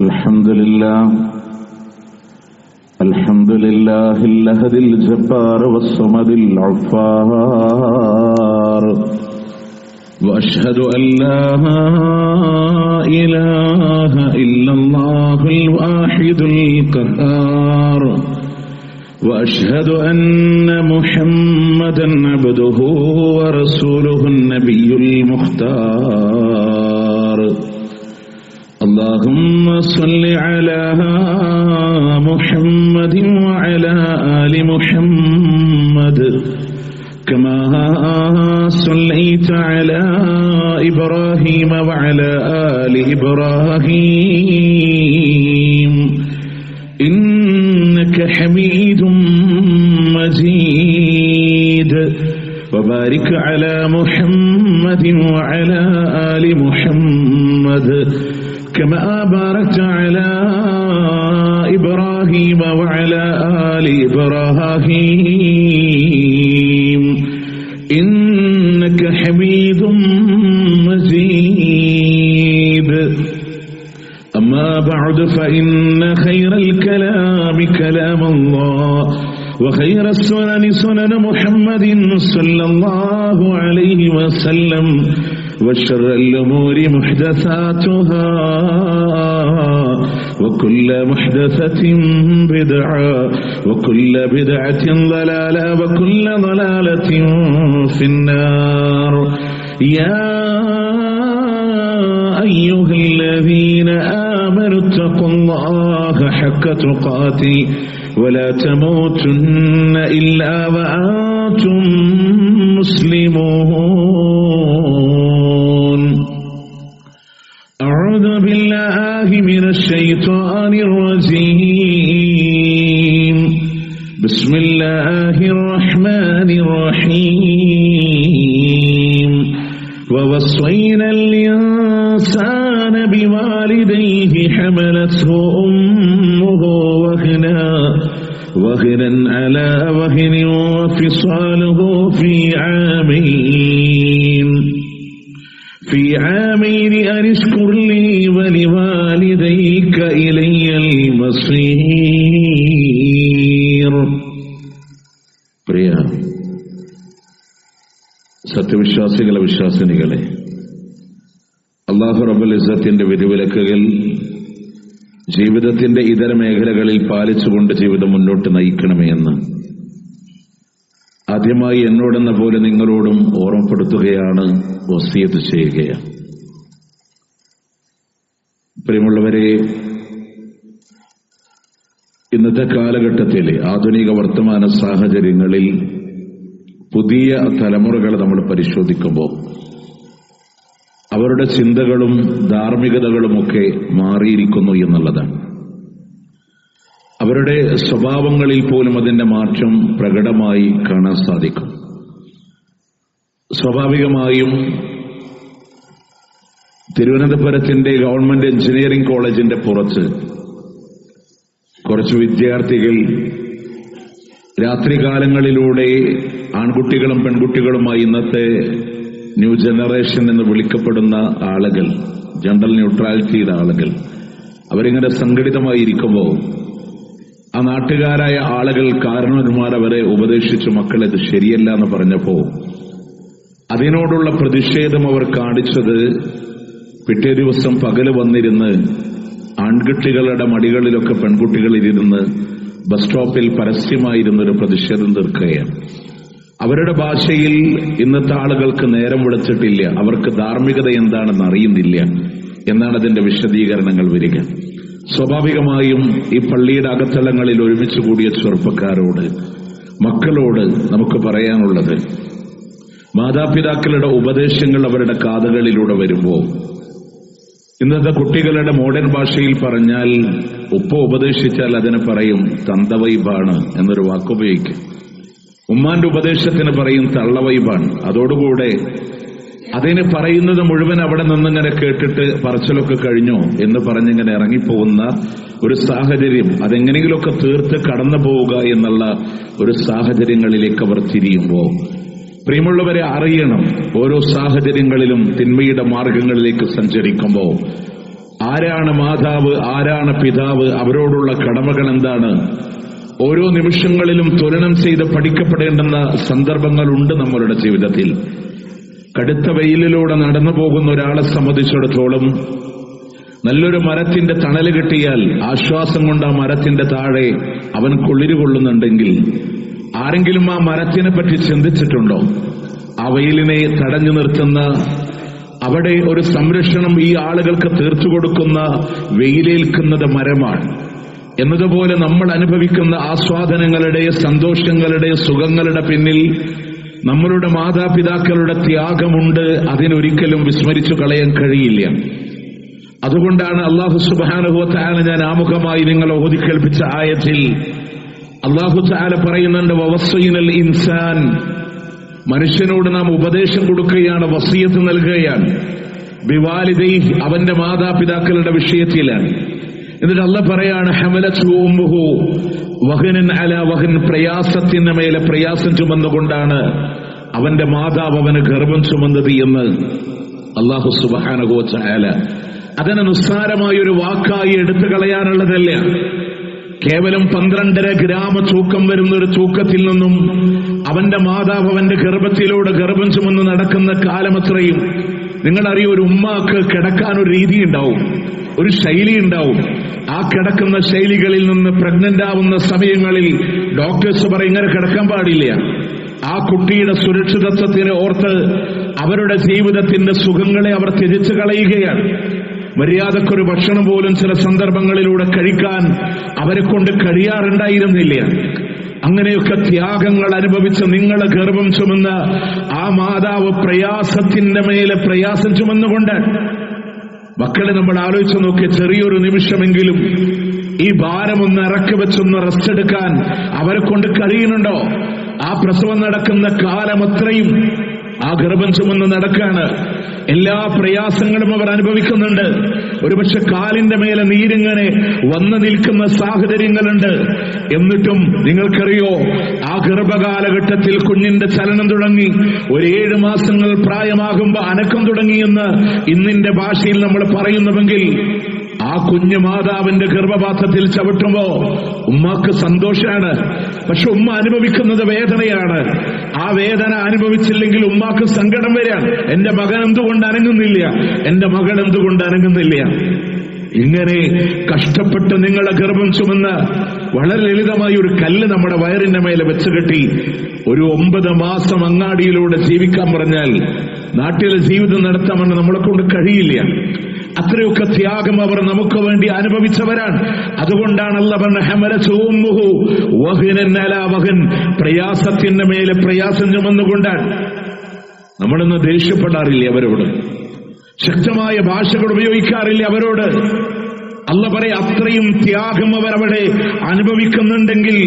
الحمد لله الأحد الجبار والصمد الغفار، وأشهد أن لا إله إلا الله الواحد القهار، وأشهد أن محمدا عبده ورسوله النبي المختار. اللهم صل على محمد وعلى آل محمد كما صليت على إبراهيم وعلى آل إبراهيم إنك حميد مجيد. وبارك على محمد وعلى آل محمد كما باركت على إبراهيم وعلى آل إبراهيم إنك حميد مجيد. أما بعد فإن خير الكلام كلام الله، وخير السنن سنن محمد صلى الله عليه وسلم، وشر الأمور محدثاتها، وكل محدثة بدعة، وكل بدعة ضلالة، وكل ضلالة في النار. يا أيها الذين آمنوا اتقوا الله حق تقاته ولا تموتن إلا وأنتم مسلمون. أعوذ بالله من الشيطان الرجيم. بسم الله الرحمن الرحيم. ووصينا الإنسان بوالديه حملته أمه وهنا على وهن وفصاله في عامين أن اشكر لي ولوالديك إلي المصير. പ്രിയ സത്യവിശ്വാസികളെ, വിശ്വാസിനികളെ, അല്ലാഹു റബ്ബുൽ ഇസ്സത്തിന്റെ വിധിവിലക്കുകൾ ജീവിതത്തിന്റെ ഇതര മേഖലകളിൽ പാലിച്ചുകൊണ്ട് ജീവിതം മുന്നോട്ട് നയിക്കണമേ എന്ന് ആദ്യമായി എന്നോടെന്ന പോലെ നിങ്ങളോടും ഓർമ്മപ്പെടുത്തുകയാണ്, വസിയത്ത് ചെയ്യുകയാണ്. പ്രിയമുള്ളവരെ, ഇന്നത്തെ കാലഘട്ടത്തിലെ ആധുനിക വർത്തമാന സാഹചര്യങ്ങളിൽ പുതിയ തലമുറകളെ നമ്മൾ പരിശോധിക്കുമ്പോൾ അവരുടെ ചിന്തകളും ധാർമ്മികതകളുമൊക്കെ മാറിയിരിക്കുന്നു എന്നുള്ളതാണ്. അവരുടെ സ്വഭാവങ്ങളിൽ പോലും അതിന്റെ മാറ്റം പ്രകടമായി കാണാൻ സാധിക്കും. സ്വാഭാവികമായും തിരുവനന്തപുരത്തിന്റെ ഗവൺമെന്റ് എഞ്ചിനീയറിംഗ് കോളേജിന്റെ പുറത്ത് കുറച്ച് വിദ്യാർത്ഥികൾ രാത്രികാലങ്ങളിലൂടെ ആൺകുട്ടികളും പെൺകുട്ടികളുമായി ഇന്നത്തെ ന്യൂ ജനറേഷൻ എന്ന് വിളിക്കപ്പെടുന്ന ആളുകൾ, ജെൻഡർ ന്യൂട്രാലിറ്റിയുടെ ആളുകൾ, അവരിങ്ങനെ സംഘടിതമായിരിക്കുമ്പോൾ ആ നാട്ടുകാരായ ആളുകൾ കാരണവന്മാർ അവരെ ഉപദേശിച്ചു, മക്കളെ ഇത് ശരിയല്ല എന്ന് പറഞ്ഞപ്പോൾ അതിനോടുള്ള പ്രതിഷേധം അവർ കാണിച്ചത് പിറ്റേ ദിവസം പകല് വന്നിരുന്ന് ആൺകുട്ടികളുടെ മടികളിലൊക്കെ പെൺകുട്ടികളിരുന്ന് ബസ് സ്റ്റോപ്പിൽ പരസ്യമായിരുന്നൊരു പ്രതിഷേധം തീർക്കുകയാണ്. അവരുടെ ഭാഷയിൽ ഇന്നത്തെ ആളുകൾക്ക് നേരം വെളുത്തിട്ടില്ല, അവർക്ക് ധാർമ്മികത എന്താണെന്ന് അറിയുന്നില്ല എന്നാണ് അതിന്റെ വിശദീകരണങ്ങൾ വരിക. സ്വാഭാവികമായും ഈ പള്ളിയുടെ അകത്തളങ്ങളിൽ ഒരുമിച്ച് കൂടിയ ചെറുപ്പക്കാരോട്, മക്കളോട് നമുക്ക് പറയാനുള്ളത്, മാതാപിതാക്കളുടെ ഉപദേശങ്ങൾ അവരുടെ കാതുകളിലൂടെ വരുമ്പോൾ ഇന്നത്തെ കുട്ടികളുടെ മോഡേൺ ഭാഷയിൽ പറഞ്ഞാൽ, ഉപ്പ ഉപദേശിച്ചാൽ അതിന് പറയും തന്തവൈബാണ് എന്നൊരു വാക്കുപയോഗിക്കും. ഉമ്മാന്റെ ഉപദേശത്തിന് പറയും തള്ളവൈബാണ്. അതോടുകൂടെ അതിന് പറയുന്നത് മുഴുവൻ അവിടെ നിന്നിങ്ങനെ കേട്ടിട്ട് പറച്ചിലൊക്കെ കഴിഞ്ഞോ എന്ന് പറഞ്ഞിങ്ങനെ ഇറങ്ങിപ്പോകുന്ന ഒരു സാഹചര്യം, അതെങ്ങനെയെങ്കിലുമൊക്കെ തീർത്ത് കടന്നു പോവുക എന്നുള്ള ഒരു സാഹചര്യങ്ങളിലേക്ക് അവർ തിരിയുമ്പോൾ പ്രിയമുള്ളവരെ അറിയണം, ഓരോ സാഹചര്യങ്ങളിലും തിന്മയുടെ മാർഗങ്ങളിലേക്ക് സഞ്ചരിക്കുമ്പോൾ ആരാണ് മാതാവ്, ആരാണ് പിതാവ്, അവരോടുള്ള കടമകൾ എന്താണ്, ഓരോ നിമിഷങ്ങളിലും തുലനം ചെയ്ത് പഠിക്കപ്പെടേണ്ടുന്ന സന്ദർഭങ്ങളുണ്ട് നമ്മളുടെ ജീവിതത്തിൽ. കടുത്ത വെയിലിലൂടെ നടന്നു പോകുന്ന ഒരാളെ സംബന്ധിച്ചിടത്തോളം നല്ലൊരു മരത്തിന്റെ തണല് കിട്ടിയാൽ ആശ്വാസം കൊണ്ട് ആ മരത്തിന്റെ താഴെ അവൻ കുളിര് കൊള്ളുന്നുണ്ടെങ്കിൽ ആരെങ്കിലും ആ മരത്തിനെ പറ്റി ചിന്തിച്ചിട്ടുണ്ടോ? ആ വെയിലിനെ തടഞ്ഞു നിർത്തുന്ന, അവിടെ ഒരു സംരക്ഷണം ഈ ആളുകൾക്ക് തീർത്തു കൊടുക്കുന്ന, വെയിലേൽക്കുന്നത് മരമാണ് എന്നതുപോലെ നമ്മൾ അനുഭവിക്കുന്ന ആസ്വാദനങ്ങളുടെ, സന്തോഷങ്ങളുടെ, സുഖങ്ങളുടെ പിന്നിൽ നമ്മളുടെ മാതാപിതാക്കളുടെ ത്യാഗമുണ്ട്. അതിനൊരിക്കലും വിസ്മരിച്ചു കളയാൻ കഴിയില്ല. അതുകൊണ്ടാണ് അല്ലാഹു സുബ്ഹാനഹു വ തആല ഞാൻ ആമുഖമായി നിങ്ങളെ ഓതി കേൾപ്പിച്ച ആയത്തിൽ അല്ലാഹു തആല പറയുന്നുണ്ട്, വവസ്സൈനൽ ഇൻസാൻ, മനുഷ്യനോട് നാം ഉപദേശം കൊടുക്കുകയാണ്, വസിയത്ത് നൽകുകയാണ്, ബിവാലിദൈഹി, അവന്റെ മാതാപിതാക്കളുടെ വിഷയത്തിലാണ്. എന്നിട്ട് അല്ലാഹു പറയാണ്, ഹമലത്ഹു ഉമ്മുഹു വഹനൻ അലാ വഹൻ, പ്രയാസത്തിന് മേലെ പ്രയാസം ചുമന്നുകൊണ്ടാണ് അവന്റെ മാതാവ് അവന് ഗർഭം ചുമന്നത് എന്ന് അല്ലാഹു സുബ്ഹാനഹു വ തആല. അതിനെ നിസ്സാരമായൊരു വാക്കായി എടുത്തു കളയാനുള്ളതല്ല. കേവലം 12.5 ഗ്രാം തൂക്കം വരുന്ന ഒരു തൂക്കത്തിൽ നിന്നും അവന്റെ മാതാവ് അവന്റെ ഗർഭത്തിലൂടെ ഗർഭം ചുമന്ന് നടക്കുന്ന കാലമത്രയും നിങ്ങളറിയോ, ഒരു ഉമ്മാക്ക് കിടക്കാൻ ഒരു രീതി ഉണ്ടാവും, ഒരു ശൈലി ഉണ്ടാവും. ആ കിടക്കുന്ന ശൈലികളിൽ നിന്ന് പ്രഗ്നന്റ് ആവുന്ന സമയങ്ങളിൽ ഡോക്ടേഴ്സ് പറയും ഇങ്ങനെ കിടക്കാൻ പാടില്ല. ആ കുട്ടിയുടെ സുരക്ഷിതത്വത്തിനെ ഓർത്ത് അവരുടെ ജീവിതത്തിന്റെ സുഖങ്ങളെ അവർ ത്യജിച്ചു കളയുകയാണ്. മര്യാദക്കൊരു ഭക്ഷണം പോലും ചില സന്ദർഭങ്ങളിലൂടെ കഴിക്കാൻ അവരെ കൊണ്ട് കഴിയാറുണ്ടായിരുന്നില്ല. അങ്ങനെയൊക്കെ ത്യാഗങ്ങൾ അനുഭവിച്ച് നിങ്ങളെ ഗർഭം ചുമന്ന ആ മാതാവ് പ്രയാസത്തിന്റെ മേലെ പ്രയാസം ചുമന്നുകൊണ്ട്, മക്കളെ നമ്മൾ ആലോചിച്ച് നോക്കിയ ചെറിയൊരു നിമിഷമെങ്കിലും ഈ ഭാരമൊന്ന് ഇറക്കി വെച്ചൊന്ന് റെസ്റ്റ് എടുക്കാൻ അവരെ കൊണ്ട് കഴിയുന്നുണ്ടോ? ആ പ്രസവം നടക്കുന്ന കാലമത്രയും ആ ഗർഭം ചുമന്ന് നടക്കാണ്. എല്ലാ പ്രയാസങ്ങളും അവർ അനുഭവിക്കുന്നുണ്ട്. ഒരുപക്ഷെ കാലിന്റെ മേലെ നീരിങ്ങനെ വന്നു നിൽക്കുന്ന സാഹചര്യങ്ങളുണ്ട്. എന്നിട്ടും നിങ്ങൾക്കറിയോ, ആ ഗർഭകാലഘട്ടത്തിൽ കുഞ്ഞിന്റെ ചലനം തുടങ്ങി, ഒരു 7 മാസങ്ങൾ പ്രായമാകുമ്പോ അനക്കം തുടങ്ങിയെന്ന് ഇന്നിന്റെ ഭാഷയിൽ നമ്മൾ പറയുന്നുവെങ്കിൽ, ആ കുഞ്ഞു മാതാവിന്റെ ഗർഭപാത്രത്തിൽ ചവിട്ടുമ്പോ ഉമ്മാക്ക് സന്തോഷാണ്. പക്ഷെ ഉമ്മ അനുഭവിക്കുന്നത് വേദനയാണ്. ആ വേദന അനുഭവിച്ചില്ലെങ്കിൽ ഉമ്മാക്ക് സങ്കടം വരാൻ, എന്റെ മകൻ എന്തുകൊണ്ട് അനങ്ങുന്നില്ല, എന്റെ മകൾ എന്തുകൊണ്ട് അനങ്ങുന്നില്ല. ഇങ്ങനെ കഷ്ടപ്പെട്ട് നിങ്ങളെ ഗർഭം ചുമന്ന് വളരെ ലളിതമായി ഒരു കല്ല് നമ്മുടെ വയറിന്റെ മേലെ വെച്ച് കെട്ടി ഒരു 9 മാസം അങ്ങാടിയിലൂടെ ജീവിക്കാൻ പറഞ്ഞാൽ നാട്ടിലെ ജീവിതം നടത്താമെന്ന് നമ്മളെ കൊണ്ട് കഴിയില്ല. അത്രയൊക്കെ ത്യാഗം അവർ നമുക്ക് വേണ്ടി അനുഭവിച്ചവരാണ്. അതുകൊണ്ടാണ് അല്ലാഹു പറഞ്ഞ ഹമലത്ഹു ഉമ്മുഹു വഹനൻ അലാ വഹൻ, പ്രയാസത്തിന്റെ മേലെ പ്രയാസം ചുമന്നുകൊണ്ടാണ്. നമ്മളൊന്ന് ദേഷ്യപ്പെടാറില്ല അവരോട്, ശക്തമായ ഭാഷകൾ ഉപയോഗിക്കാറില്ല അവരോട്. അല്ലാഹു പറയും അത്രയും ത്യാഗം അവരവിടെ അനുഭവിക്കുന്നുണ്ടെങ്കിൽ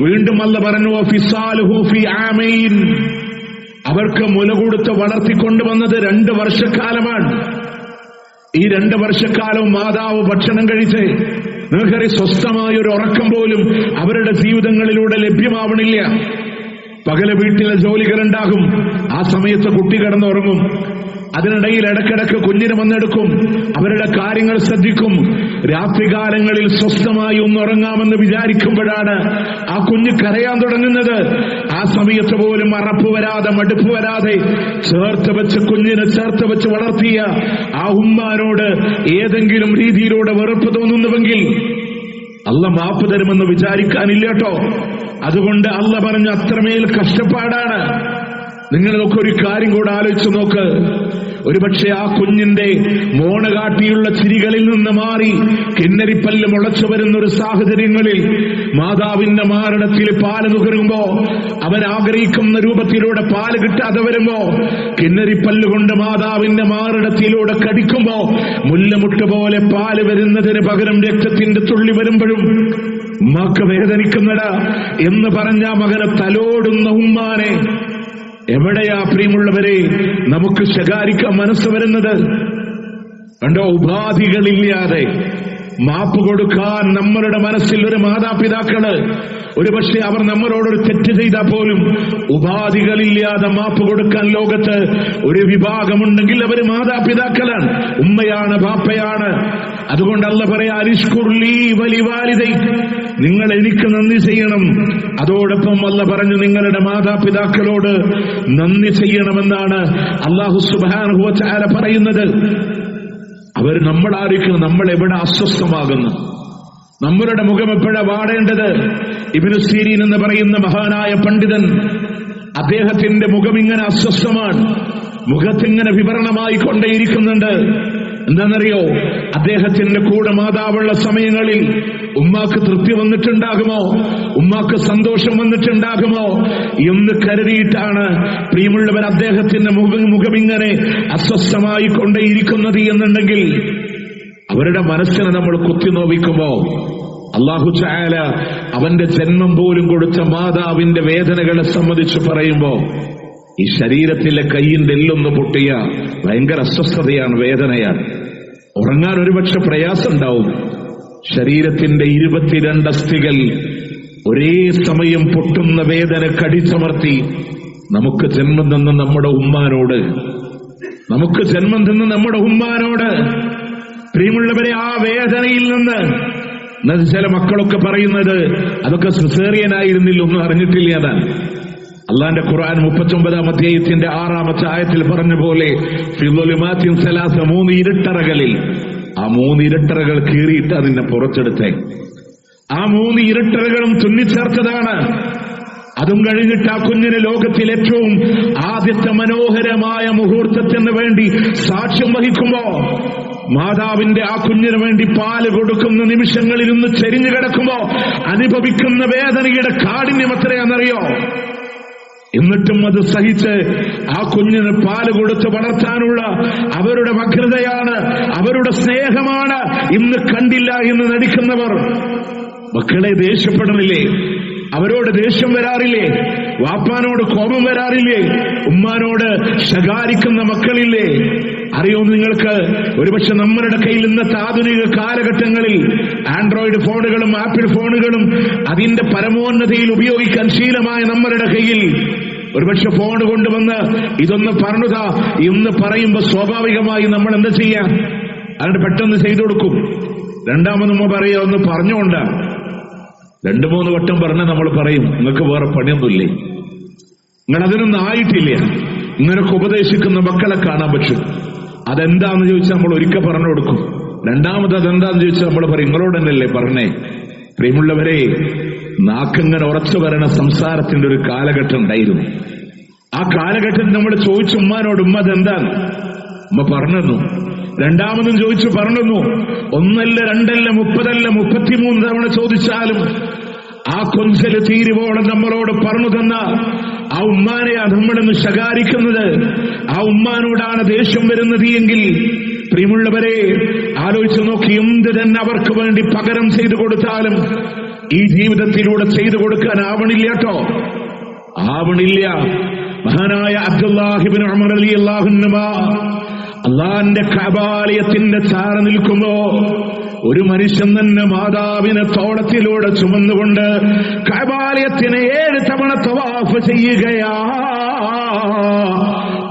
വീണ്ടും അല്ലാഹു പറഞ്ഞു ഫിസാലുഹു ഫി ആമൈൻ, അവർക്ക് മുല കൊടുത്ത് വളർത്തിക്കൊണ്ടുവന്നത് 2 വർഷക്കാലമാണ്. ഈ 2 വർഷക്കാലവും മാതാവ് ഭക്ഷണം കഴിച്ച് നിങ്ങൾക്കറിയാം, സ്വസ്ഥമായ ഒരു ഉറക്കം പോലും അവരുടെ ജീവിതങ്ങളിലൂടെ ലഭ്യമാവണില്ല. പകല് വീട്ടിലെ ജോലികളുണ്ടാകും, ആ സമയത്ത് കുട്ടി കിടന്നുറങ്ങും. അതിനിടയിൽ ഇടക്കിടക്ക് കുഞ്ഞിനെ വന്നെടുക്കും, അവരുടെ കാര്യങ്ങൾ ശ്രദ്ധിക്കും. രാത്രികാലങ്ങളിൽ സ്വസ്ഥമായി ഒന്നുറങ്ങാമെന്ന് വിചാരിക്കുമ്പോഴാണ് ആ കുഞ്ഞ് കരയാൻ തുടങ്ങുന്നത്. ആ സമയത്ത് പോലും അറപ്പ് വരാതെ, മടുപ്പ് വരാതെ ചേർത്ത് വെച്ച് കുഞ്ഞിനെ ചേർത്ത് വെച്ച് വളർത്തിയ ആ ഉമ്മാനോട് ഏതെങ്കിലും രീതിയിലൂടെ വെറുപ്പ് തോന്നുന്നുവെങ്കിൽ അല്ലാഹു മാപ്പ് തരുമെന്ന് വിചാരിക്കാനില്ല കേട്ടോ. അതുകൊണ്ട് അല്ലാഹു പറഞ്ഞു അത്രമേൽ കഷ്ടപ്പാടാണ്. നിങ്ങളൊക്കെ ഒരു കാര്യം കൂടെ ആലോചിച്ച് നോക്ക്. ഒരുപക്ഷെ ആ കുഞ്ഞിന്റെ മോണ കാട്ടിയുള്ള ചിരികളിൽ നിന്ന് മാറി കിന്നരിപ്പല്ല് മുളച്ചു വരുന്ന ഒരു സാഹചര്യങ്ങളിൽ മാതാവിന്റെ മാറിടത്തിൽ പാല് നുകരുമ്പോ, അവൻ ആഗ്രഹിക്കുന്ന രൂപത്തിലൂടെ പാല് കിട്ടാതെ വരുമ്പോ, കിന്നരിപ്പല്ലുകൊണ്ട് മാതാവിന്റെ മാറിടത്തിലൂടെ കടിക്കുമ്പോ മുല്ലമുട്ട് പോലെ പാല് വരുന്നതിന് പകരം രക്തത്തിന്റെ തുള്ളി വരുമ്പോഴും ഉമ്മാക്ക് വേദനിക്കുന്നടാ എന്ന് പറഞ്ഞ മകനെ തലോടുന്ന ഉമ്മാനെ എവിടെയാ പ്രിയമുള്ളവരെ നമുക്ക് ശകാരിക്കാൻ മനസ്സ് വരുന്നത്? കണ്ടോ, ഉപാധികളില്ലാതെ മാപ്പ് കൊടുക്കാൻ നമ്മളുടെ മനസ്സിൽ ഒരു മാതാപിതാക്കള്, ഒരുപക്ഷെ അവർ നമ്മളോടൊരു തെറ്റ് ചെയ്താൽ പോലും ഉപാധികളില്ലാതെ മാപ്പ് കൊടുക്കാൻ ലോകത്ത് ഒരു വിഭാഗമുണ്ടെങ്കിൽ അവർ മാതാപിതാക്കളാണ്, ഉമ്മയാണ്, ബാപ്പയാണ്. അതുകൊണ്ട് അല്ലാഹു പറയാ, അരിഷ്കുർലി വലിവാലിദൈ, നിങ്ങൾ എനിക്ക് നന്ദി ചെയ്യണം. അതോടൊപ്പം അല്ലാഹു പറഞ്ഞു, നിങ്ങളുടെ മാതാപിതാക്കളോട് നന്ദി ചെയ്യണമെന്നാണ് അല്ലാഹു സുബ്ഹാനഹു വ തആല പറയുന്നത്. അവർ നമ്മളായിരിക്കും, നമ്മൾ എവിടെ അസ്വസ്ഥമാകുന്നു, നമ്മളുടെ മുഖം എപ്പോഴാ വാടേണ്ടത്. ഇബ്നു സീരീൻ എന്ന് പറയുന്ന മഹാനായ പണ്ഡിതൻ, അദ്ദേഹത്തിന്റെ മുഖം ഇങ്ങനെ അസ്വസ്ഥമാണ്, മുഖത്തിങ്ങനെ വിവരണമായി കൊണ്ടേയിരിക്കുന്നുണ്ട്. എന്താണെന്നറിയോ, അദ്ദേഹത്തിന്റെ കൂടെ മാതാവുള്ള സമയങ്ങളിൽ ഉമ്മാക്ക് തൃപ്തി വന്നിട്ടുണ്ടാകുമോ, ഉമ്മാക്ക് സന്തോഷം വന്നിട്ടുണ്ടാകുമോ എന്ന് കരുതിയിട്ടാണ് പ്രിയമുള്ളവർ അദ്ദേഹത്തിന്റെ മുഖം ഇങ്ങനെ അസ്വസ്ഥമായി കൊണ്ടേയിരിക്കുന്നത് എന്നുണ്ടെങ്കിൽ, അവരുടെ മനസ്സിനെ നമ്മൾ കുത്തിനോവിക്കുമ്പോ അല്ലാഹു തആല അവന്റെ ജന്മം പോലും കൊടുത്ത മാതാവിന്റെ വേദനകളെ സംബന്ധിച്ച് പറയുമ്പോ, ഈ ശരീരത്തിലെ കൈയിന്റെ എല്ലൊന്ന് പൊട്ടിയ ഭയങ്കര അസ്വസ്ഥതയാണ്, വേദനയാണ്. ഉറങ്ങാൻ ഒരുപക്ഷെ പ്രയാസം ഉണ്ടാവും. ശരീരത്തിന്റെ 22 അസ്ഥികൾ ഒരേ സമയം പൊട്ടുന്ന വേദന കടിച്ചമർത്തി നമുക്ക് ജന്മം തന്ന നമ്മുടെ ഉമ്മാനോട് പ്രിയമുള്ളവരെ, ആ വേദനയിൽ നിന്ന് ചില മക്കളൊക്കെ പറയുന്നത് അതൊക്കെ സിസേറിയനായിരുന്നില്ല, ഒന്നും അറിഞ്ഞിട്ടില്ല. അതാണ് അള്ളാന്റെ ഖുർആൻ 39-ാം അധ്യായത്തിന്റെ 6-ാമത്തെ ആയത്തിൽ പറഞ്ഞ പോലെ, ഫിളുലുമാത്തിൻ സലാസ, 3 ഇരുട്ടറകളിൽ, ആ 3 ഇരുട്ടറകൾ കീറിയിട്ട് അതിനെ പുറത്തെടുത്തേ. ആ 3 ഇരുട്ടറകളും തുന്നിച്ചേർത്തതാണ്. അതും കഴിഞ്ഞിട്ട് ആ കുഞ്ഞിന് ലോകത്തിൽ ഏറ്റവും ആദ്യത്തെ മനോഹരമായ മുഹൂർത്തത്തിന് വേണ്ടി സാക്ഷ്യം വഹിക്കുമ്പോ, മാതാവിന്റെ ആ കുഞ്ഞിന് വേണ്ടി പാല് കൊടുക്കുന്ന നിമിഷങ്ങളിൽ ഒന്ന് ചെരിഞ്ഞു കിടക്കുമ്പോ അനുഭവിക്കുന്ന വേദനയുടെ കാഠിന്യം എത്രയാണെന്നറിയോ? എന്നിട്ടും അത് സഹിച്ച് ആ കുഞ്ഞിന് പാല് കൊടുത്ത് വളർത്താനുള്ള അവരുടെ വ്യഗ്രതയാണ്, അവരുടെ സ്നേഹമാണ് ഇന്ന് കണ്ടില്ല എന്ന് നടിക്കുന്നവർ. മക്കളെ ദേഷ്യപ്പെടണില്ലേ? അവരോട് ദേഷ്യം വരാറില്ലേ? വാപ്പാനോട് കോപം വരാറില്ലേ? ഉമ്മാനോട് ശകാരിക്കുന്ന മക്കളില്ലേ? അറിയോ നിങ്ങൾക്ക്, ഒരുപക്ഷെ നമ്മളുടെ കയ്യിൽ ഇന്നത്തെ ആധുനിക കാലഘട്ടങ്ങളിൽ ആൻഡ്രോയിഡ് ഫോണുകളും ആപ്പിൾ ഫോണുകളും അതിന്റെ പരമോന്നതയിൽ ഉപയോഗിക്കാൻ ശീലമായ നമ്മളുടെ കയ്യിൽ ഒരുപക്ഷെ ഫോൺ കൊണ്ടുവന്ന് ഇതൊന്ന് പറഞ്ഞുതാ എന്ന് പറയുമ്പോൾ സ്വാഭാവികമായി നമ്മൾ എന്താ ചെയ്യാം? അതിന് പെട്ടെന്ന് ചെയ്തു കൊടുക്കും. രണ്ടാമതും പറയുക ഒന്ന് പറഞ്ഞുകൊണ്ട് 2-3 വട്ടം പറഞ്ഞ നമ്മൾ പറയും, നിങ്ങൾക്ക് വേറെ പണിയൊന്നുമില്ലേ, നിങ്ങൾ അതിനൊന്നും ആയിട്ടില്ല. ഇങ്ങനൊക്കെ ഉപദേശിക്കുന്ന മക്കളെ കാണാൻ പറ്റും. അതെന്താന്ന് ചോദിച്ചാൽ നമ്മൾ ഒരിക്കൽ പറഞ്ഞു കൊടുക്കും. രണ്ടാമത് അതെന്താന്ന് ചോദിച്ചാൽ നമ്മൾ പറയും, നിങ്ങളോട് തന്നെയല്ലേ പറഞ്ഞേ. പ്രിയമുള്ളവരെ, നാക്കിങ്ങനെ ഉറച്ചു വരണ സംസാരത്തിന്റെ ഒരു കാലഘട്ടം ഉണ്ടായിരുന്നു. ആ കാലഘട്ടത്തിൽ നമ്മൾ ചോദിച്ചു ഉമ്മാനോട്, ഉമ്മ അതെന്താണ്? ഉമ്മ പറഞ്ഞു. രണ്ടാമതും ചോദിച്ചു പറഞ്ഞു. 1 അല്ല 2 അല്ല 30 അല്ല 33 തവണ ചോദിച്ചാലും ആ കൊഞ്ചല് തീരുവോളം നമ്മളോട് പറഞ്ഞു തന്ന ആ ഉമ്മാനെയാ നമ്മളിന്ന് ശകാരിക്കുന്നത്. ആ ഉമ്മാനോടാണ് ദേഷ്യം വരുന്നത് എങ്കിൽ പ്രിയമുള്ളവരെ ആലോചിച്ചു നോക്കി, എന്ത് തന്നെ അവർക്ക് വേണ്ടി പകരം ചെയ്തു കൊടുത്താലും ഈ ജീവിതത്തിലൂടെ ചെയ്തു കൊടുക്കാൻ ആവണില്ല കേട്ടോ, ആവണില്ല. മഹാനായ അബ്ദുല്ലാഹി ഇബ്നു ഉമർ റളിയല്ലാഹു അൻഹു അള്ളാന്റെ കഅബാലയത്തിന്റെ ചാര നിൽക്കുമ്പോ ഒരു മനുഷ്യൻ തന്നെ മാതാവിനെ തോളത്തിലൂടെ ചുമന്നുകൊണ്ട് കഅബാലയത്തിനെ 7 തവണ തവാഫ് ചെയ്യുകയാ.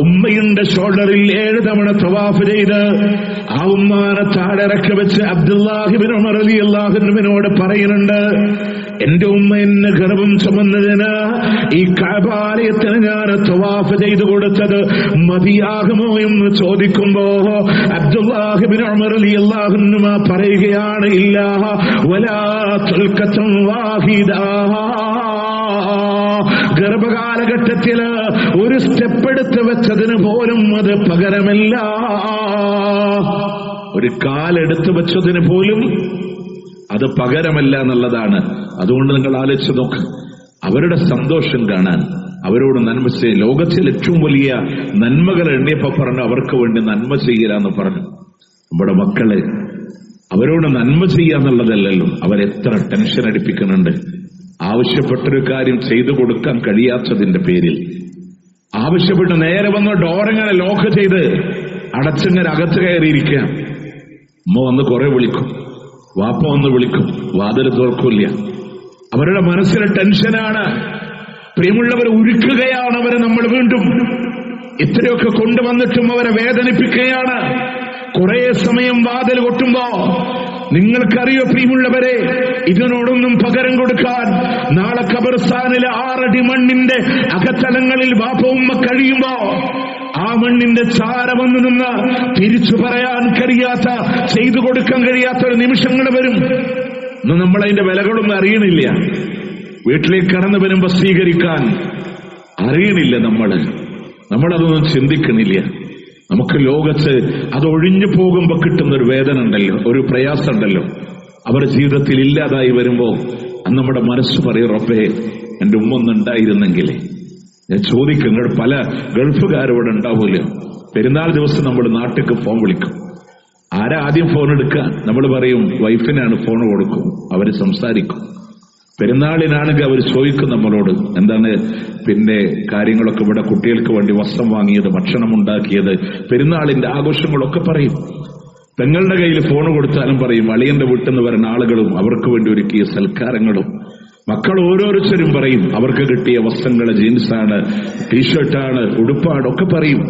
ഉമ്മയുടെ ഷോൾഡറിൽ 7 തവണ തവാഫ് ചെയ്ത് ആ ഉമ്മാനെ താഴെറക്കി വെച്ച് അബ്ദുല്ലാഹി ഇബ്നു ഉമർ റളിയല്ലാഹു അൻഹുവിനോട് പറയുന്നുണ്ട്, എന്റെ ഉമ്മ എന്നെ ഗർഭം ചുമന്നതിന് ഈ കഅബാലയത്തിന് ഞാൻ തവാഫ് ചെയ്തു കൊടുത്തത് മതിയാകുമോ എന്ന് ചോദിക്കുമ്പോ അബ്ദുല്ലാഹി ഇബ്നു ഉമർ റളിയല്ലാഹു അൻഹു പറയുകയാണ്, ഇല്ല വലാ തുൽകത്തുൻ വാഹിദ. ഗർഭകാലഘട്ടത്തില് ഒരു സ്റ്റെപ്പ് എടുത്ത് വെച്ചതിന് പോലും അത് പകരമല്ല, ഒരു കാലെടുത്ത് വെച്ചതിന് പോലും അത് പകരമല്ല എന്നുള്ളതാണ്. അതുകൊണ്ട് നിങ്ങൾ ആലോചിച്ച് നോക്ക്, അവരുടെ സന്തോഷം കാണാൻ, അവരോട് നന്മ ചെയ്യ. ലോകത്തിൽ ഏറ്റവും വലിയ നന്മകൾ എണ്ണിയപ്പോ പറഞ്ഞു അവർക്ക് വേണ്ടി നന്മ ചെയ്യാന്ന് പറഞ്ഞു. നമ്മുടെ മക്കള് അവരോട് നന്മ ചെയ്യാന്നുള്ളതല്ലല്ലോ, അവരെത്ര ടെൻഷൻ അടിപ്പിക്കുന്നുണ്ട്. ആവശ്യപ്പെട്ടൊരു കാര്യം ചെയ്തു കൊടുക്കാൻ കഴിയാത്തതിന്റെ പേരിൽ ആവശ്യപ്പെട്ട് നേരെ വന്ന് ഡോറിങ്ങനെ ലോക്ക് ചെയ്ത് അടച്ചിങ്ങനെ അകത്ത് കയറിയിരിക്കുക. ഉമ്മ വന്ന് കുറെ വിളിക്കും, വാപ്പ ഒന്ന് വിളിക്കും, വാതിൽ തുറക്കില്ല. അവരുടെ മനസ്സിലെ ടെൻഷനാണ്. പ്രിയമുള്ളവർ, ഉരുക്കുകയാണ് അവരെ നമ്മൾ വീണ്ടും. ഇത്രയൊക്കെ കൊണ്ടുവന്നിട്ടും അവരെ വേദനിപ്പിക്കുകയാണ്. കുറെ സമയം വാതിൽ കൊട്ടുമ്പോ നിങ്ങൾക്കറിയോ പ്രിയമുള്ളവരെ, ഇതിനോടൊന്നും പകരം കൊടുക്കാൻ നാളെ ഖബർസ്ഥാനിലെ 6 അടി മണ്ണിന്റെ അകത്തലങ്ങളിൽ വാപ്പ ഉമ്മ കഴിയുമ്പോ ആ മണ്ണിന്റെ ചാര വന്നു നിന്ന് തിരിച്ചു പറയാൻ കഴിയാത്ത, ചെയ്തു കൊടുക്കാൻ കഴിയാത്ത ഒരു നിമിഷങ്ങൾ വരും. ഇന്ന് നമ്മളതിന്റെ വിലകളൊന്നും അറിയണില്ല. വീട്ടിലേക്ക് കടന്നു വരുമ്പോ സ്വീകരിക്കാൻ അറിയണില്ല. നമ്മളതൊന്നും ചിന്തിക്കണില്ല. നമുക്ക് ലോകത്ത് അതൊഴിഞ്ഞു പോകുമ്പോ കിട്ടുന്ന ഒരു വേദന ഉണ്ടല്ലോ, ഒരു പ്രയാസം ഉണ്ടല്ലോ, അവരുടെ ജീവിതത്തിൽ ഇല്ലാതായി വരുമ്പോ അന്ന് നമ്മുടെ മനസ്സ് പറയും, റബ്ബേ എന്റെ ഉമ്മ ഒന്നുണ്ടായിരുന്നെങ്കിൽ. ഞാൻ ചോദിക്കും, പല ഗൾഫുകാരോട് ഉണ്ടാവൂല, പെരുന്നാൾ ദിവസം നമ്മൾ നാട്ടിലേക്ക് ഫോൺ വിളിക്കും. ആരാ ആദ്യം ഫോൺ എടുക്കുക? നമ്മൾ പറയും വൈഫിനാണ് ഫോൺ കൊടുക്കും, അവര് സംസാരിക്കും. പെരുന്നാളിനാണെങ്കിൽ അവർ ചോദിക്കും നമ്മളോട്, എന്താണ് പിന്നെ കാര്യങ്ങളൊക്കെ, ഇവിടെ കുട്ടികൾക്ക് വേണ്ടി വസ്ത്രം വാങ്ങിയത്, ഭക്ഷണം ഉണ്ടാക്കിയത്, പെരുന്നാളിന്റെ ആഘോഷങ്ങളൊക്കെ പറയും. പെങ്ങളുടെ കയ്യിൽ ഫോൺ കൊടുത്താലും പറയും അളിയന്റെ വീട്ടിൽ നിന്ന് വരുന്ന ആളുകളും അവർക്ക് വേണ്ടി ഒരുക്കിയ സൽക്കാരങ്ങളും. മക്കൾ ഓരോരുത്തരും പറയും അവർക്ക് കിട്ടിയ വസ്ത്രങ്ങൾ, ജീൻസാണ്, ടീഷർട്ടാണ്, ഉടുപ്പാണ് ഒക്കെ പറയും.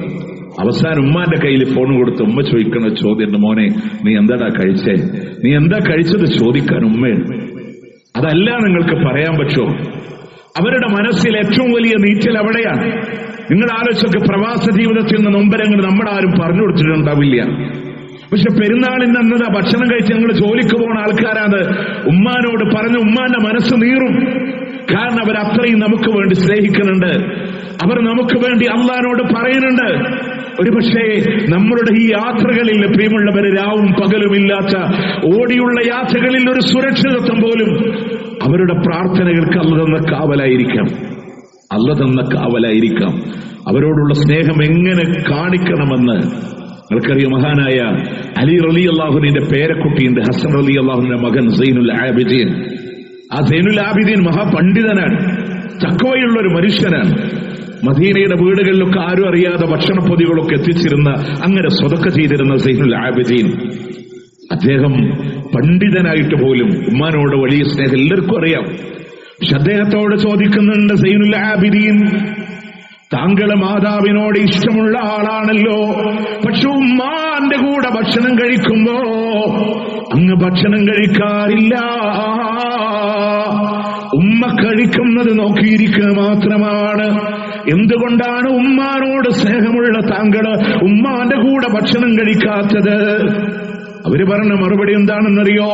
അവസാനം ഉമ്മാന്റെ കയ്യിൽ ഫോൺ കൊടുത്ത് ഉമ്മ ചോദിക്കണ ചോദ്യം, മോനെ നീ എന്താടാ കഴിച്ചേ, നീ എന്താ കഴിച്ചത് ചോദിക്കാൻ ഉമ്മയാണ്. അതല്ല നിങ്ങൾക്ക് പറയാൻ പറ്റുമോ? അവരുടെ മനസ്സിൽ ഏറ്റവും വലിയ നീറ്റൽ അവിടെയാണ്. നിങ്ങൾ ആലോചിച്ചൊക്കെ, പ്രവാസ ജീവിതത്തിൽ നിന്ന് നൊമ്പരങ്ങൾ നമ്മളാരും പറഞ്ഞു കൊടുത്തിട്ടുണ്ടാവില്ല. പക്ഷെ പെരുന്നാളിന് അന്നതാ ഭക്ഷണം കഴിച്ച് ഞങ്ങൾ ജോലിക്ക് പോകുന്ന ആൾക്കാരാണ്. ഉമ്മാനോട് പറഞ്ഞ് ഉമ്മാന്റെ മനസ്സ് നീറും. കാരണം അവർ അത്രയും നമുക്ക് വേണ്ടി സ്നേഹിക്കുന്നുണ്ട്. അവർ നമുക്ക് വേണ്ടി അള്ളാനോട് പറയുന്നുണ്ട്. ഒരുപക്ഷേ നമ്മളുടെ ഈ യാത്രകളിൽ പ്രിയമുള്ളവരെ, രാവും പകലുമില്ലാത്ത ഓടിയുള്ള യാത്രകളിൽ ഒരു സുരക്ഷിതത്വം പോലും അവരുടെ പ്രാർത്ഥനകൾക്ക് അള്ള തന്ന കാവലായിരിക്കാം. അവരോടുള്ള സ്നേഹം എങ്ങനെ കാണിക്കണമെന്ന് നിങ്ങൾക്കറിയാം. മഹാനായ അലി റളിയല്ലാഹുവിന്റെ പേരക്കുട്ടിയുണ്ട്, ഹസൻ റളിയല്ലാഹുവിന്റെ മകൻ സൈനുൽ ആബിദീൻ. ആ സൈനുൽ ആബിദീൻ മഹാപണ്ഡിതനാണ്, തഖ്വയുള്ള ഒരു മനുഷ്യനാണ്. മദീനയുടെ വീടുകളിലൊക്കെ ആരും അറിയാതെ ഭക്ഷണപ്പൊതികളൊക്കെ എത്തിച്ചിരുന്ന, അങ്ങനെ സ്വതക്ക ചെയ്തിരുന്ന സൈനുൽ ആബിദീൻ. അദ്ദേഹം പണ്ഡിതനായിട്ട് പോലും ഉമ്മാനോട് വലിയ സ്നേഹം എല്ലാവർക്കും അറിയാം. പക്ഷെ അദ്ദേഹത്തോട് ചോദിക്കുന്നുണ്ട്, സൈനുൽ ആബിദീൻ, താങ്കളെ മാതാവിനോട് ഇഷ്ടമുള്ള ആളാണല്ലോ, പക്ഷെ ഉമ്മാന്റെ കൂടെ ഭക്ഷണം കഴിക്കുമ്പോ അങ്ങ് ഭക്ഷണം കഴിക്കാറില്ല. ഉമ്മ കഴിക്കുന്നത് നോക്കിയിരിക്കുക മാത്രമാണ്. എന്തുകൊണ്ടാണ് ഉമ്മാനോട് സ്നേഹമുള്ള താങ്കള് ഉമ്മാന്റെ കൂടെ ഭക്ഷണം കഴിക്കാത്തത്? അവര് പറഞ്ഞ മറുപടി എന്താണെന്നറിയോ?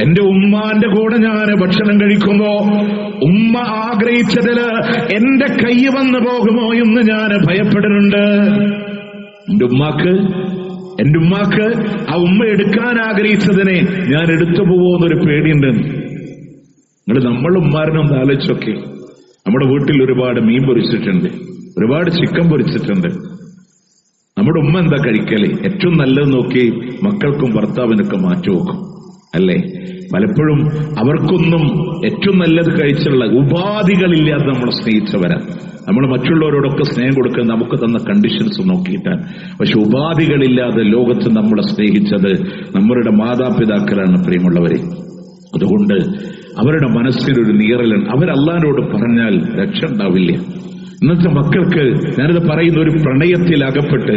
എന്റെ ഉമ്മാന്റെ കൂടെ ഞാൻ ഭക്ഷണം കഴിക്കുമ്പോ ഉമ്മ ആഗ്രഹിച്ചതില് എന്റെ കൈ വന്നു പോകുമോ എന്ന് ഞാൻ ഭയപ്പെടുന്നുണ്ട്. എന്റെ ഉമ്മാക്ക് ആ ഉമ്മ എടുക്കാൻ ആഗ്രഹിച്ചതിനെ ഞാൻ എടുത്തു പോവോന്നൊരു പേടിയുണ്ട്. നമ്മൾ ഉമ്മാരനൊന്ന് ആലോചിച്ചൊക്കെ, നമ്മുടെ വീട്ടിൽ ഒരുപാട് മീൻ പൊരിച്ചിട്ടുണ്ട്, ഒരുപാട് ചിക്കൻ പൊരിച്ചിട്ടുണ്ട്. നമ്മുടെ ഉമ്മ എന്താ കഴിക്കല്? ഏറ്റവും നല്ലത് നോക്കി മക്കൾക്കും ഭർത്താവിനൊക്കെ മാറ്റി വെക്കും, അല്ലേ? പലപ്പോഴും അവർക്കൊന്നും ഏറ്റവും നല്ലത് കഴിച്ചുള്ള ഉപാധികളില്ലാതെ നമ്മളെ സ്നേഹിച്ചവരാ. നമ്മൾ മറ്റുള്ളവരോടൊക്കെ സ്നേഹം കൊടുക്കുക നമുക്ക് തന്ന കണ്ടീഷൻസ് നോക്കിയിട്ടാണ്. പക്ഷെ ഉപാധികളില്ലാതെ ലോകത്ത് നമ്മളെ സ്നേഹിച്ചത് നമ്മളുടെ മാതാപിതാക്കളാണ്, പ്രിയമുള്ളവരെ. അതുകൊണ്ട് അവരുടെ മനസ്സിലൊരു നീറലാണ്. അവരല്ലാനോട് പറഞ്ഞാൽ രക്ഷ ഉണ്ടാവില്ല. ഇന്നത്തെ മക്കൾക്ക് ഞാനിത് പറയുന്ന, ഒരു പ്രണയത്തിൽ അകപ്പെട്ട്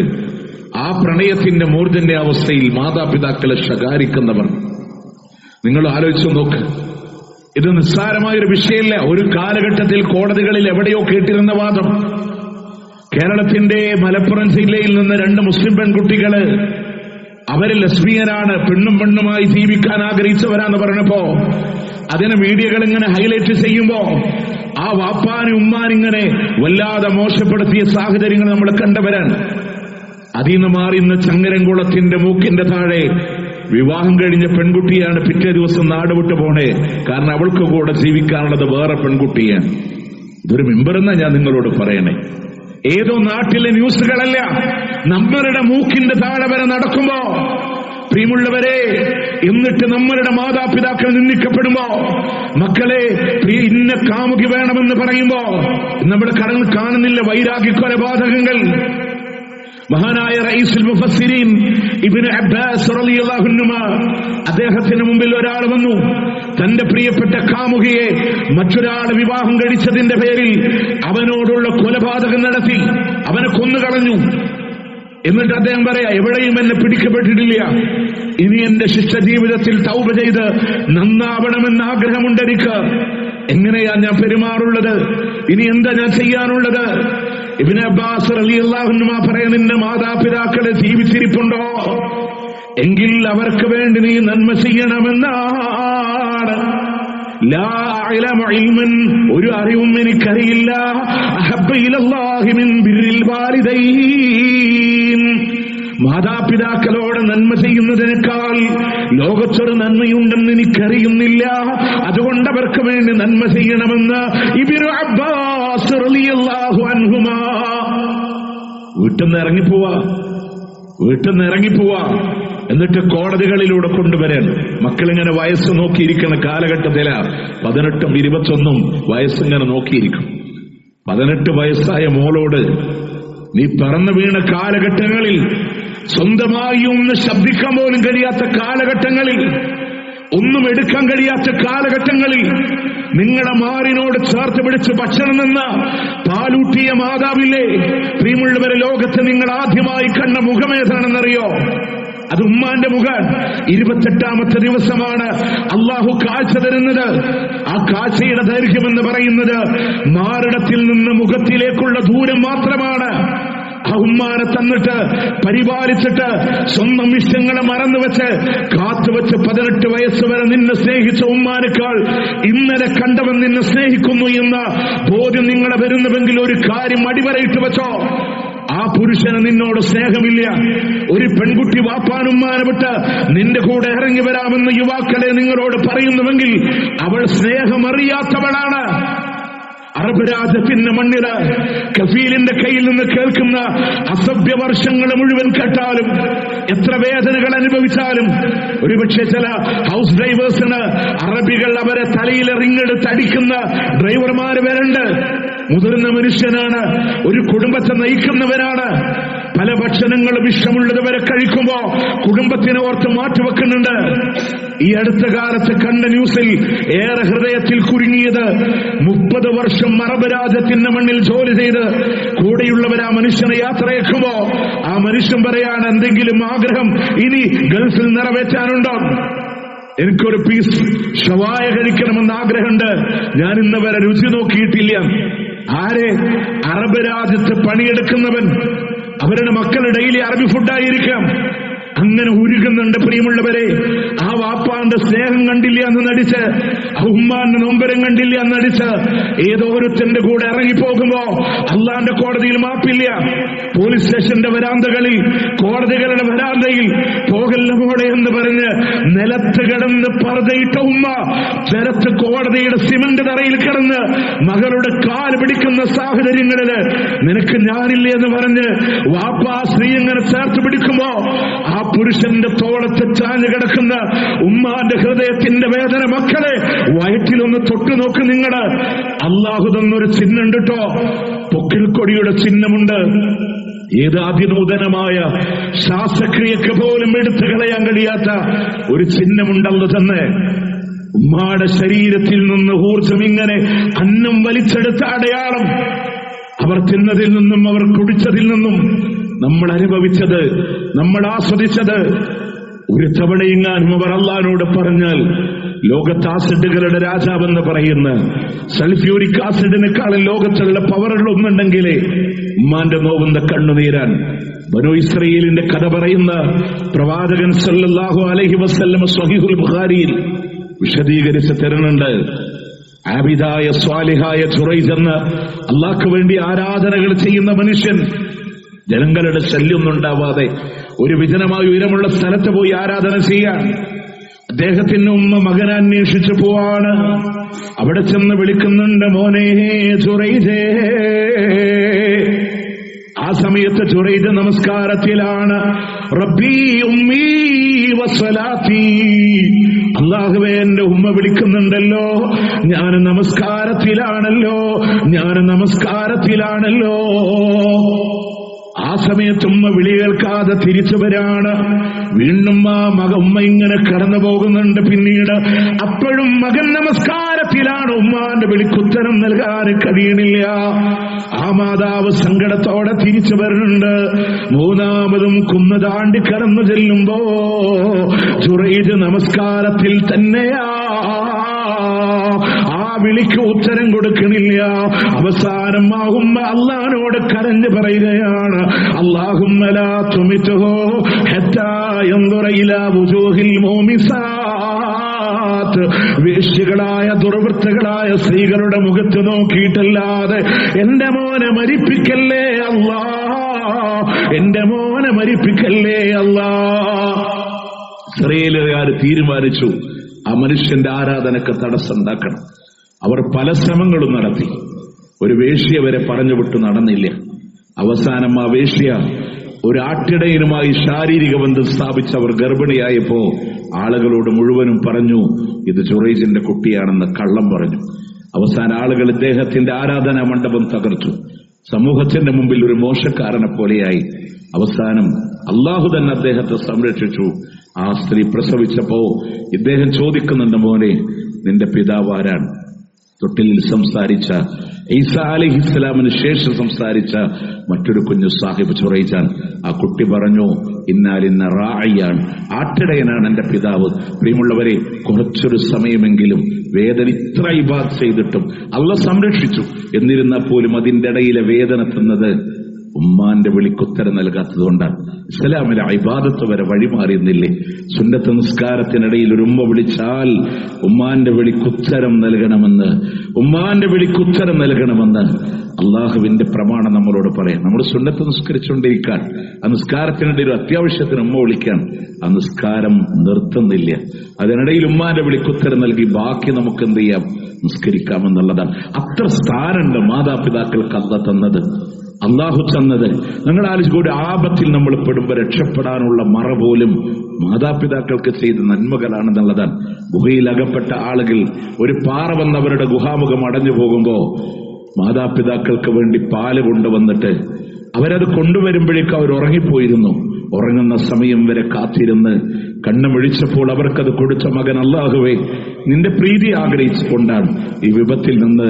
ആ പ്രണയത്തിന്റെ മൂർധന്യ അവസ്ഥയിൽ മാതാപിതാക്കളെ ശകാരിക്കുന്നവർ, നിങ്ങൾ ആലോചിച്ചു നോക്ക്. ഇത് നിസ്സാരമായൊരു വിഷയമല്ല. ഒരു കാലഘട്ടത്തിൽ കോടതികളിൽ എവിടെയോ കേട്ടിരുന്ന വാദം. കേരളത്തിന്റെ മലപ്പുറം ജില്ലയിൽ നിന്ന് 2 മുസ്ലിം പെൺകുട്ടികള്, അവര് ലെസ്ബിയനാണ്, പെണ്ണുമായി ജീവിക്കാൻ ആഗ്രഹിച്ചവരാന്ന് പറഞ്ഞപ്പോ അതിന് മീഡിയകൾ ഇങ്ങനെ ഹൈലൈറ്റ് ചെയ്യുമ്പോ ആ വാപ്പാനും ഉമ്മാനിങ്ങനെ വല്ലാതെ മോശപ്പെടുത്തിയ സാഹചര്യങ്ങൾ നമ്മൾ കണ്ടവരാണ്. അതിൽ നിന്ന് മാറി ഇന്ന് ചങ്ങരംകുളത്തിന്റെ മൂക്കിന്റെ താഴെ വിവാഹം കഴിഞ്ഞ പെൺകുട്ടിയാണ് പിറ്റേ ദിവസം നാട് വിട്ടു പോണേ. കാരണം അവൾക്ക് കൂടെ ജീവിക്കാനുള്ളത് വേറെ പെൺകുട്ടിയാണ്. ഇതൊരു മിമ്പറെന്നാ ഞാൻ നിങ്ങളോട് പറയണേ. ഏതോ നാട്ടിലെ ന്യൂസുകളല്ല, നമ്മളുടെ മൂക്കിന്റെ താഴെ വരെ നടക്കുമ്പോ പ്രിയമുള്ളവരെ, എന്നിട്ട് നമ്മളുടെ മാതാപിതാക്കൾ നിന്ദിക്കപ്പെടുമ്പോ, മക്കളെ ഇന്ന കാമുകി വേണമെന്ന് പറയുമ്പോ നമ്മൾ കാണുന്നില്ല വൈരാഗ്യ കൊലപാതകങ്ങൾ. മഹാനായ റഈസുൽ മുഫസ്സിരീൻ ഇബ്നു അബ്ബാസ് റളിയല്ലാഹു അൻഹുമ അദ്ദേഹത്തിന് മുമ്പിൽ ഒരാൾ വന്നു. തന്റെ പ്രിയപ്പെട്ട കാമുകിയെ മറ്റൊരാൾ വിവാഹം കഴിച്ചതിന്റെ പേരിൽ അവനോടുള്ള കൊലപാതകം നടത്തി, അവനെ കൊന്നുകളഞ്ഞു. എന്നിട്ട് അദ്ദേഹം പറയാ, എവിടെയും എന്നെ പിടിക്കപ്പെട്ടിട്ടില്ല, ഇനി എന്റെ ശിക്ഷ ജീവിതത്തിൽ തൗബ ചെയ്ത് നന്നാവണമെന്ന് ആഗ്രഹമുണ്ട് എനിക്ക്. എങ്ങനെയാ ഞാൻ പെരുമാറുള്ളത്? ഇനി എന്താ ഞാൻ ചെയ്യാനുള്ളത്? ഇബ്നു അബ്ബാസ് റളിയല്ലാഹു അൻഹു പറയാൻ, നിന്റെ മാതാപിതാക്കളെ ജീവിച്ചിരിപ്പുണ്ടോ എങ്കിൽ അവർക്ക് വേണ്ടി നീ നന്മ ചെയ്യണമെന്നാണ്. ലാ അഅലമു ഇൽമൻ, ഒരു അറിവും എനിക്കറിയില്ല, അഹബ്ബ ഇലല്ലാഹി മിൻ ബിർരിൽ വാലിദൈൻ, മാതാപിതാക്കളോട് നന്മ ചെയ്യുന്നതിനേക്കാൾ ലോകത്തൊരു നന്മയുണ്ടെന്ന് എനിക്കറിയുന്നില്ല, അതുകൊണ്ട് അവർക്ക് വേണ്ടി നന്മ ചെയ്യണമെന്ന് ഇബ്നു അബ്ബാസ് റളിയല്ലാഹു അൻഹുമാ. വീട്ടിൽ നിന്ന് ഇറങ്ങിപ്പോവാ, എന്നിട്ട് കോടതികളിലൂടെ കൊണ്ടുവരാൻ. മക്കളിങ്ങനെ വയസ്സ് നോക്കിയിരിക്കുന്ന കാലഘട്ടത്തിലാ 18ഉം 21ഉം വയസ്സിങ്ങനെ നോക്കിയിരിക്കും. 18 വയസ്സായ മോളോട് നീ പറന്നു വീണ കാലഘട്ടങ്ങളിൽ, സ്വന്തമായി ഒന്ന് ശബ്ദിക്കാൻ പോലും കഴിയാത്ത കാലഘട്ടങ്ങളിൽ, ഒന്നും എടുക്കാൻ കഴിയാത്ത കാലഘട്ടങ്ങളിൽ നിങ്ങളുടെ മാറിനോട് ചേർത്ത് പിടിച്ച് ഭക്ഷണം നിന്ന പാലൂട്ടിയ മാതാവില്ലേ? പ്രിയമുള്ളവരെ, ലോകത്ത് നിങ്ങൾ ആദ്യമായി കണ്ട മുഖമേതാണെന്നറിയോ? അത് ഉമ്മാന്റെ മുഖം. 28ാമത്തെ ദിവസമാണ് അള്ളാഹു കാഴ്ച തരുന്നത്. ആ കാഴ്ചയുടെ ദൈർഘ്യമെന്ന് പറയുന്നത് മാറിടത്തിൽ നിന്ന് മുഖത്തിലേക്കുള്ള ദൂരം മാത്രമാണ്. ആ ഉമ്മാനെ തന്നിട്ട് പരിപാലിച്ചിട്ട് സ്വന്തം ഇഷ്ടങ്ങളെ മറന്നുവെച്ച് കാത്തുവെച്ച് 18 വയസ്സ് വരെ നിന്നെ സ്നേഹിച്ച ഉമ്മാനേക്കാൾ ഇന്നലെ കണ്ടവൻ നിന്നെ സ്നേഹിക്കുന്നു എന്ന ബോധ്യം നിങ്ങളെ വരുന്നുവെങ്കിൽ ഒരു കാര്യം അടിവരയിട്ട് വെച്ചോ, ആ പുരുഷന് നിന്നോട് സ്നേഹമില്ല. ഒരു പെൺകുട്ടി വാപ്പാനുമ്മാനെ വിട്ട് നിന്റെ കൂടെ ഇറങ്ങി വരാമെന്ന് യുവാക്കളെ നിങ്ങളോട് പറയുന്നുവെങ്കിൽ അവൾ സ്നേഹമറിയാത്തവളാണ്. അറബ് രാജ്യത്തിന്റെ മണ്ണില് കഫീലിന്റെ കയ്യിൽ നിന്ന് കേൾക്കുന്ന അസഭ്യവർഷങ്ങൾ മുഴുവൻ കേട്ടാലും, എത്ര വേദനകൾ അനുഭവിച്ചാലും, ഒരുപക്ഷെ ചില ഹൗസ് ഡ്രൈവേഴ്സിന് അറബികൾ അവരെ തലയിൽ റിങ്ങെടുത്ത് അടിക്കുന്ന ഡ്രൈവർമാര് വരണ്ട്. മുതിർന്ന മനുഷ്യനാണ്, ഒരു കുടുംബത്തെ നയിക്കുന്നവരാണ്. പല ഭക്ഷണങ്ങളും ഇഷ്ടമുള്ളത് വരെ കഴിക്കുമ്പോ കുടുംബത്തിനെ ഓർത്ത് മാറ്റിവെക്കുന്നുണ്ട്. ഈ അടുത്ത കാലത്ത് കണ്ട ന്യൂസിൽ ഏറെ ഹൃദയത്തിൽ കുരുങ്ങിയത്, 30 വർഷം അറബ് രാജ്യത്തിന്റെ മണ്ണിൽ ജോലി ചെയ്ത് കൂടെയുള്ളവർ ആ മനുഷ്യനെ യാത്രയേക്കുമ്പോ ആ മനുഷ്യൻ പറയാണ്, എന്തെങ്കിലും ആഗ്രഹം ഇനി ഗൾഫിൽ നിറവേറ്റാനുണ്ടോ? എനിക്കൊരു പീസ് ഷവായ കഴിക്കണമെന്ന് ആഗ്രഹമുണ്ട്, ഞാൻ ഇന്ന് വരെ രുചി നോക്കിയിട്ടില്ല. ആരെ? അറബ് രാജ്യത്ത് പണിയെടുക്കുന്നവൻ. അവരുടെ മക്കൾ ഡെയിലി അറബി ഫുഡായിരിക്കാം. അങ്ങനെ ഉരുകുന്നുണ്ട് പ്രിയമുള്ളവരെ. ആ വാപ്പാന്റെ സ്നേഹം കണ്ടില്ല എന്ന് നടിച്ച്, ആ ഉമ്മാന്റെ നൊമ്പരം കണ്ടില്ല എന്ന് നടിച്ച് ഏതോ ഒരുത്തന്റെ കൂടെ ഇറങ്ങിപ്പോകുമ്പോ അള്ളാന്റെ കോടതിയിൽ മാപ്പില്ല. പോലീസ് സ്റ്റേഷന്റെ വരാന്തകളിൽ, കോടതികളുടെ വരാന്തയിൽ പോകല്ല മോളെ എന്ന് പറഞ്ഞ് നിലത്ത് കിടന്ന് പർദ്ദയിട്ട ഉമ്മ നിലത്ത് കോടതിയുടെ സിമന്റ് തറയിൽ കിടന്ന് മകളുടെ കാല് പിടിക്കുന്ന സാഹചര്യങ്ങളില് നിനക്ക് ഞാനില്ല എന്ന് പറഞ്ഞ് വാപ്പാ സ്ത്രീ ഇങ്ങനെ ചേർത്ത് പിടിക്കുമ്പോ ആ പുരുഷന്റെ തോളത്ത് ചാഞ്ഞു കിടക്കുന്ന ഉമ്മാന്റെ ഹൃദയത്തിന്റെ വേദന, മക്കളെ വയറ്റിലൊന്ന് തൊട്ടു നോക്ക്. നിങ്ങള് അള്ളാഹു തന്നൊരു ചിഹ്നം കേട്ടോ, പൊക്കിൽ കൊടിയുടെ ചിഹ്നമുണ്ട്. ഏത് അതിനൂതനമായ ശ്വാസക്രിയക്ക് പോലും എടുത്തു കളയാൻ കഴിയാത്ത ഒരു ചിഹ്നമുണ്ടല്ലോ തന്നെ. ഉമ്മാടെ ശരീരത്തിൽ നിന്ന് ഊർജം ഇങ്ങനെ അന്നം വലിച്ചെടുത്ത അടയാളം. അവർ തിന്നതിൽ നിന്നും അവർ കുടിച്ചതിൽ നിന്നും നമ്മൾ അനുഭവിച്ചത്, നമ്മൾ ആസ്വദിച്ചത്, ഒരു തവണയെങ്ങാനും അവർ അള്ളാഹിനോട് പറഞ്ഞാൽ ലോകത്ത് ആസിഡുകളുടെ രാജാവെന്ന് പറയുന്ന സൾഫ്യൂരിക് ആസിഡിനെക്കാളും ലോകത്തുള്ള പവറുകളൊന്നുണ്ടെങ്കിലേ ഉമ്മാന്റെ നോവുന്ന കണ്ണുനീരാൻ. ബനൂ ഇസ്രായേലിന്റെ കഥ പറയുന്ന പ്രവാചകൻ സല്ലല്ലാഹു അലൈഹി വസല്ലം സ്വഹീഹുൽ ബുഖാരിയിൽ വിശദീകരിച്ച് തരുന്നുണ്ട്. ആബിദായ സ്വാലിഹായ ജുറൈജ് എന്ന അള്ളാഹ്ക്ക് വേണ്ടി ആരാധനകൾ ചെയ്യുന്ന മനുഷ്യൻ ജനങ്ങളുടെ ശല്യമൊന്നും ഉണ്ടാവാതെ ഒരു വിജനമായ ഉയരമുള്ള സ്ഥലത്ത് പോയി ആരാധന ചെയ്യാൻ അദ്ദേഹത്തിന്റെ ഉമ്മ മകനെ അന്വേഷിച്ചു പോവാണ്. അവിടെ ചെന്ന് വിളിക്കുന്നുണ്ട്, മോനെ ജുറൈജേ. ആ സമയത്ത് ജുറൈജ് നമസ്കാരത്തിലാണ്. റബ്ബി ഉമ്മീ വസ്സലാത്തി, അല്ലാഹുവേ എന്റെ ഉമ്മ വിളിക്കുന്നുണ്ടല്ലോ, ഞാൻ നമസ്കാരത്തിലാണല്ലോ, ഞാൻ നമസ്കാരത്തിലാണല്ലോ. ആ സമയത്ത് ഉമ്മ വിളി കേൾക്കാതെ തിരിച്ചു വരാണ്. വീണ്ടും ഉമ്മ ഇങ്ങനെ കടന്നു പോകുന്നുണ്ട്. പിന്നീട് അപ്പോഴും മകൻ നമസ്കാരത്തിലാണ്. ഉമ്മാന്റെ വിളിക്കുത്തരം നൽകാൻ കഴിയണില്ല. ആ മാതാവ് സങ്കടത്തോടെ തിരിച്ചു വരുന്നുണ്ട്. മൂന്നാമതും കുന്ന് താണ്ടി കടന്നു ചെല്ലുമ്പോ ജുറൈജ് നമസ്കാരത്തിൽ തന്നെയാ. ആ വിളിക്ക് ഉത്തരം കൊടുക്കണില്ല. അവസാനം ആ ഉമ്മ അള്ളാഹിനോട് കരഞ്ഞു പറയുകയാണ്, അല്ലാഹുമ്മ ലാ തുമിത്ഹു ഹത്താ യൻദുറ ഇലാ വുജൂഹിൽ മുമിസാത്ത്. വേശ്യകളായ ദുർവൃത്തകളായ സ്ത്രീകളുടെ മുഖത്ത് നോക്കിയിട്ടല്ലാതെ എന്റെ മോനെ മരിപ്പിക്കല്ലേ അല്ലാ, എന്റെ മോനെ മരിപ്പിക്കല്ലേ അല്ലാ. ഇസ്രായേലുകാർ തീരുമാനിച്ചു ആ മനുഷ്യന്റെ ആരാധനക്ക് തടസ്സമുണ്ടാക്കണം. അവർ പല ശ്രമങ്ങളും നടത്തി. ഒരു വേശ്യ വരെ പറഞ്ഞുവിട്ട് നടന്നില്ല. അവസാനം ആ വേശ്യ ഒരു ആട്ടിടയനുമായി ശാരീരിക ബന്ധം സ്ഥാപിച്ചവർ ഗർഭിണിയായപ്പോ ആളുകളോട് മുഴുവനും പറഞ്ഞു ഇത് ജുറൈജിന്റെ കുട്ടിയാണെന്ന് കള്ളം പറഞ്ഞു. അവസാന ആളുകൾ ഇദ്ദേഹത്തിന്റെ ആരാധനാ മണ്ഡപം തകർത്തു. സമൂഹത്തിന്റെ മുമ്പിൽ ഒരു മോശക്കാരനെ പോലെയായി. അവസാനം അള്ളാഹു തന്നെ അദ്ദേഹത്തെ സംരക്ഷിച്ചു. ആ സ്ത്രീ പ്രസവിച്ചപ്പോ ഇദ്ദേഹം ചോദിക്കുന്നുണ്ട്, മോനെ നിന്റെ പിതാവ് ആരാണ്? തൊട്ടിലിൽ സംസാരിച്ച ഈസാ അലൈഹിസ്സലാമിന് ശേഷം സംസാരിച്ച മറ്റൊരു കുഞ്ഞു സാഹിബ് ജുറൈജാൻ. ആ കുട്ടി പറഞ്ഞു, ഇന്നാലിന്ന റായിയാണ്, ആട്ടിടയനാണ് എന്റെ പിതാവ്. പ്രിയമുള്ളവരെ, കുറച്ചൊരു സമയമെങ്കിലും വേദന ഇത്ര ഇബാദത്ത് ചെയ്തിട്ടും അള്ളാഹ് സംരക്ഷിച്ചു. എന്നിരുന്നാൽ പോലും അതിന്റെ ഇടയിലെ വേദന തിന്നത് ഉമ്മാന്റെ വിളിക്കുത്തരം നൽകാത്തതുകൊണ്ടാണ്. ഇസ്ലാമിലെ ഇബാദത്ത് വരെ വഴിമാറിയുന്നില്ലേ? സുന്നത്ത് നിസ്കാരത്തിനിടയിൽ ഒരു ഉമ്മ വിളിച്ചാൽ ഉമ്മാന്റെ വിളിക്കുത്തരം നൽകണമെന്ന്, ഉമ്മാന്റെ വിളിക്കുത്തരം നൽകണമെന്ന് അള്ളാഹുവിന്റെ പ്രമാണം നമ്മളോട് പറയാം. നമ്മൾ സുന്നത്ത് നിസ്കരിച്ചുകൊണ്ടിരിക്കാൻ, ആ നിസ്കാരത്തിനിടയിൽ ഒരു അത്യാവശ്യത്തിന് ഉമ്മ വിളിക്കാൻ, ആ നിസ്കാരം നിർത്തുന്നില്ല. അതിനിടയിൽ ഉമ്മാന്റെ വിളിക്കുത്തരം നൽകി ബാക്കി നമുക്ക് എന്ത് ചെയ്യാം? നിസ്കരിക്കാമെന്നുള്ളതാണ്. അത്ര സ്ഥാനമുണ്ട് മാതാപിതാക്കൾക്ക് അല്ലാഹ് തന്നത്, അള്ളാഹു തന്നത്. നിങ്ങൾ ആലോചിക്കൂടെ, ആപത്തിൽ നമ്മൾ പെടുമ്പോൾ രക്ഷപ്പെടാനുള്ള മറ പോലും മാതാപിതാക്കൾക്ക് ചെയ്ത നന്മകളാണെന്നുള്ളതാണ്. ഗുഹയിൽ അകപ്പെട്ട ആളുകൾ ഒരു പാറ വന്നവരുടെ ഗുഹാമുഖം അടഞ്ഞു പോകുമ്പോ മാതാപിതാക്കൾക്ക് വേണ്ടി പാല് കൊണ്ടുവന്നിട്ട് അവരത് കൊണ്ടുവരുമ്പോഴേക്കും അവർ ഉറങ്ങിപ്പോയിരുന്നു. ഉറങ്ങുന്ന സമയം വരെ കാത്തിരുന്ന് കണ്ണുമിഴിച്ചപ്പോൾ അവർക്കത് കൊടുത്ത മകൻ, അല്ലാഹുവേ നിന്റെ പ്രീതി ആഗ്രഹിച്ചുകൊണ്ടാണ് ഈ വിപത്തിൽ നിന്ന്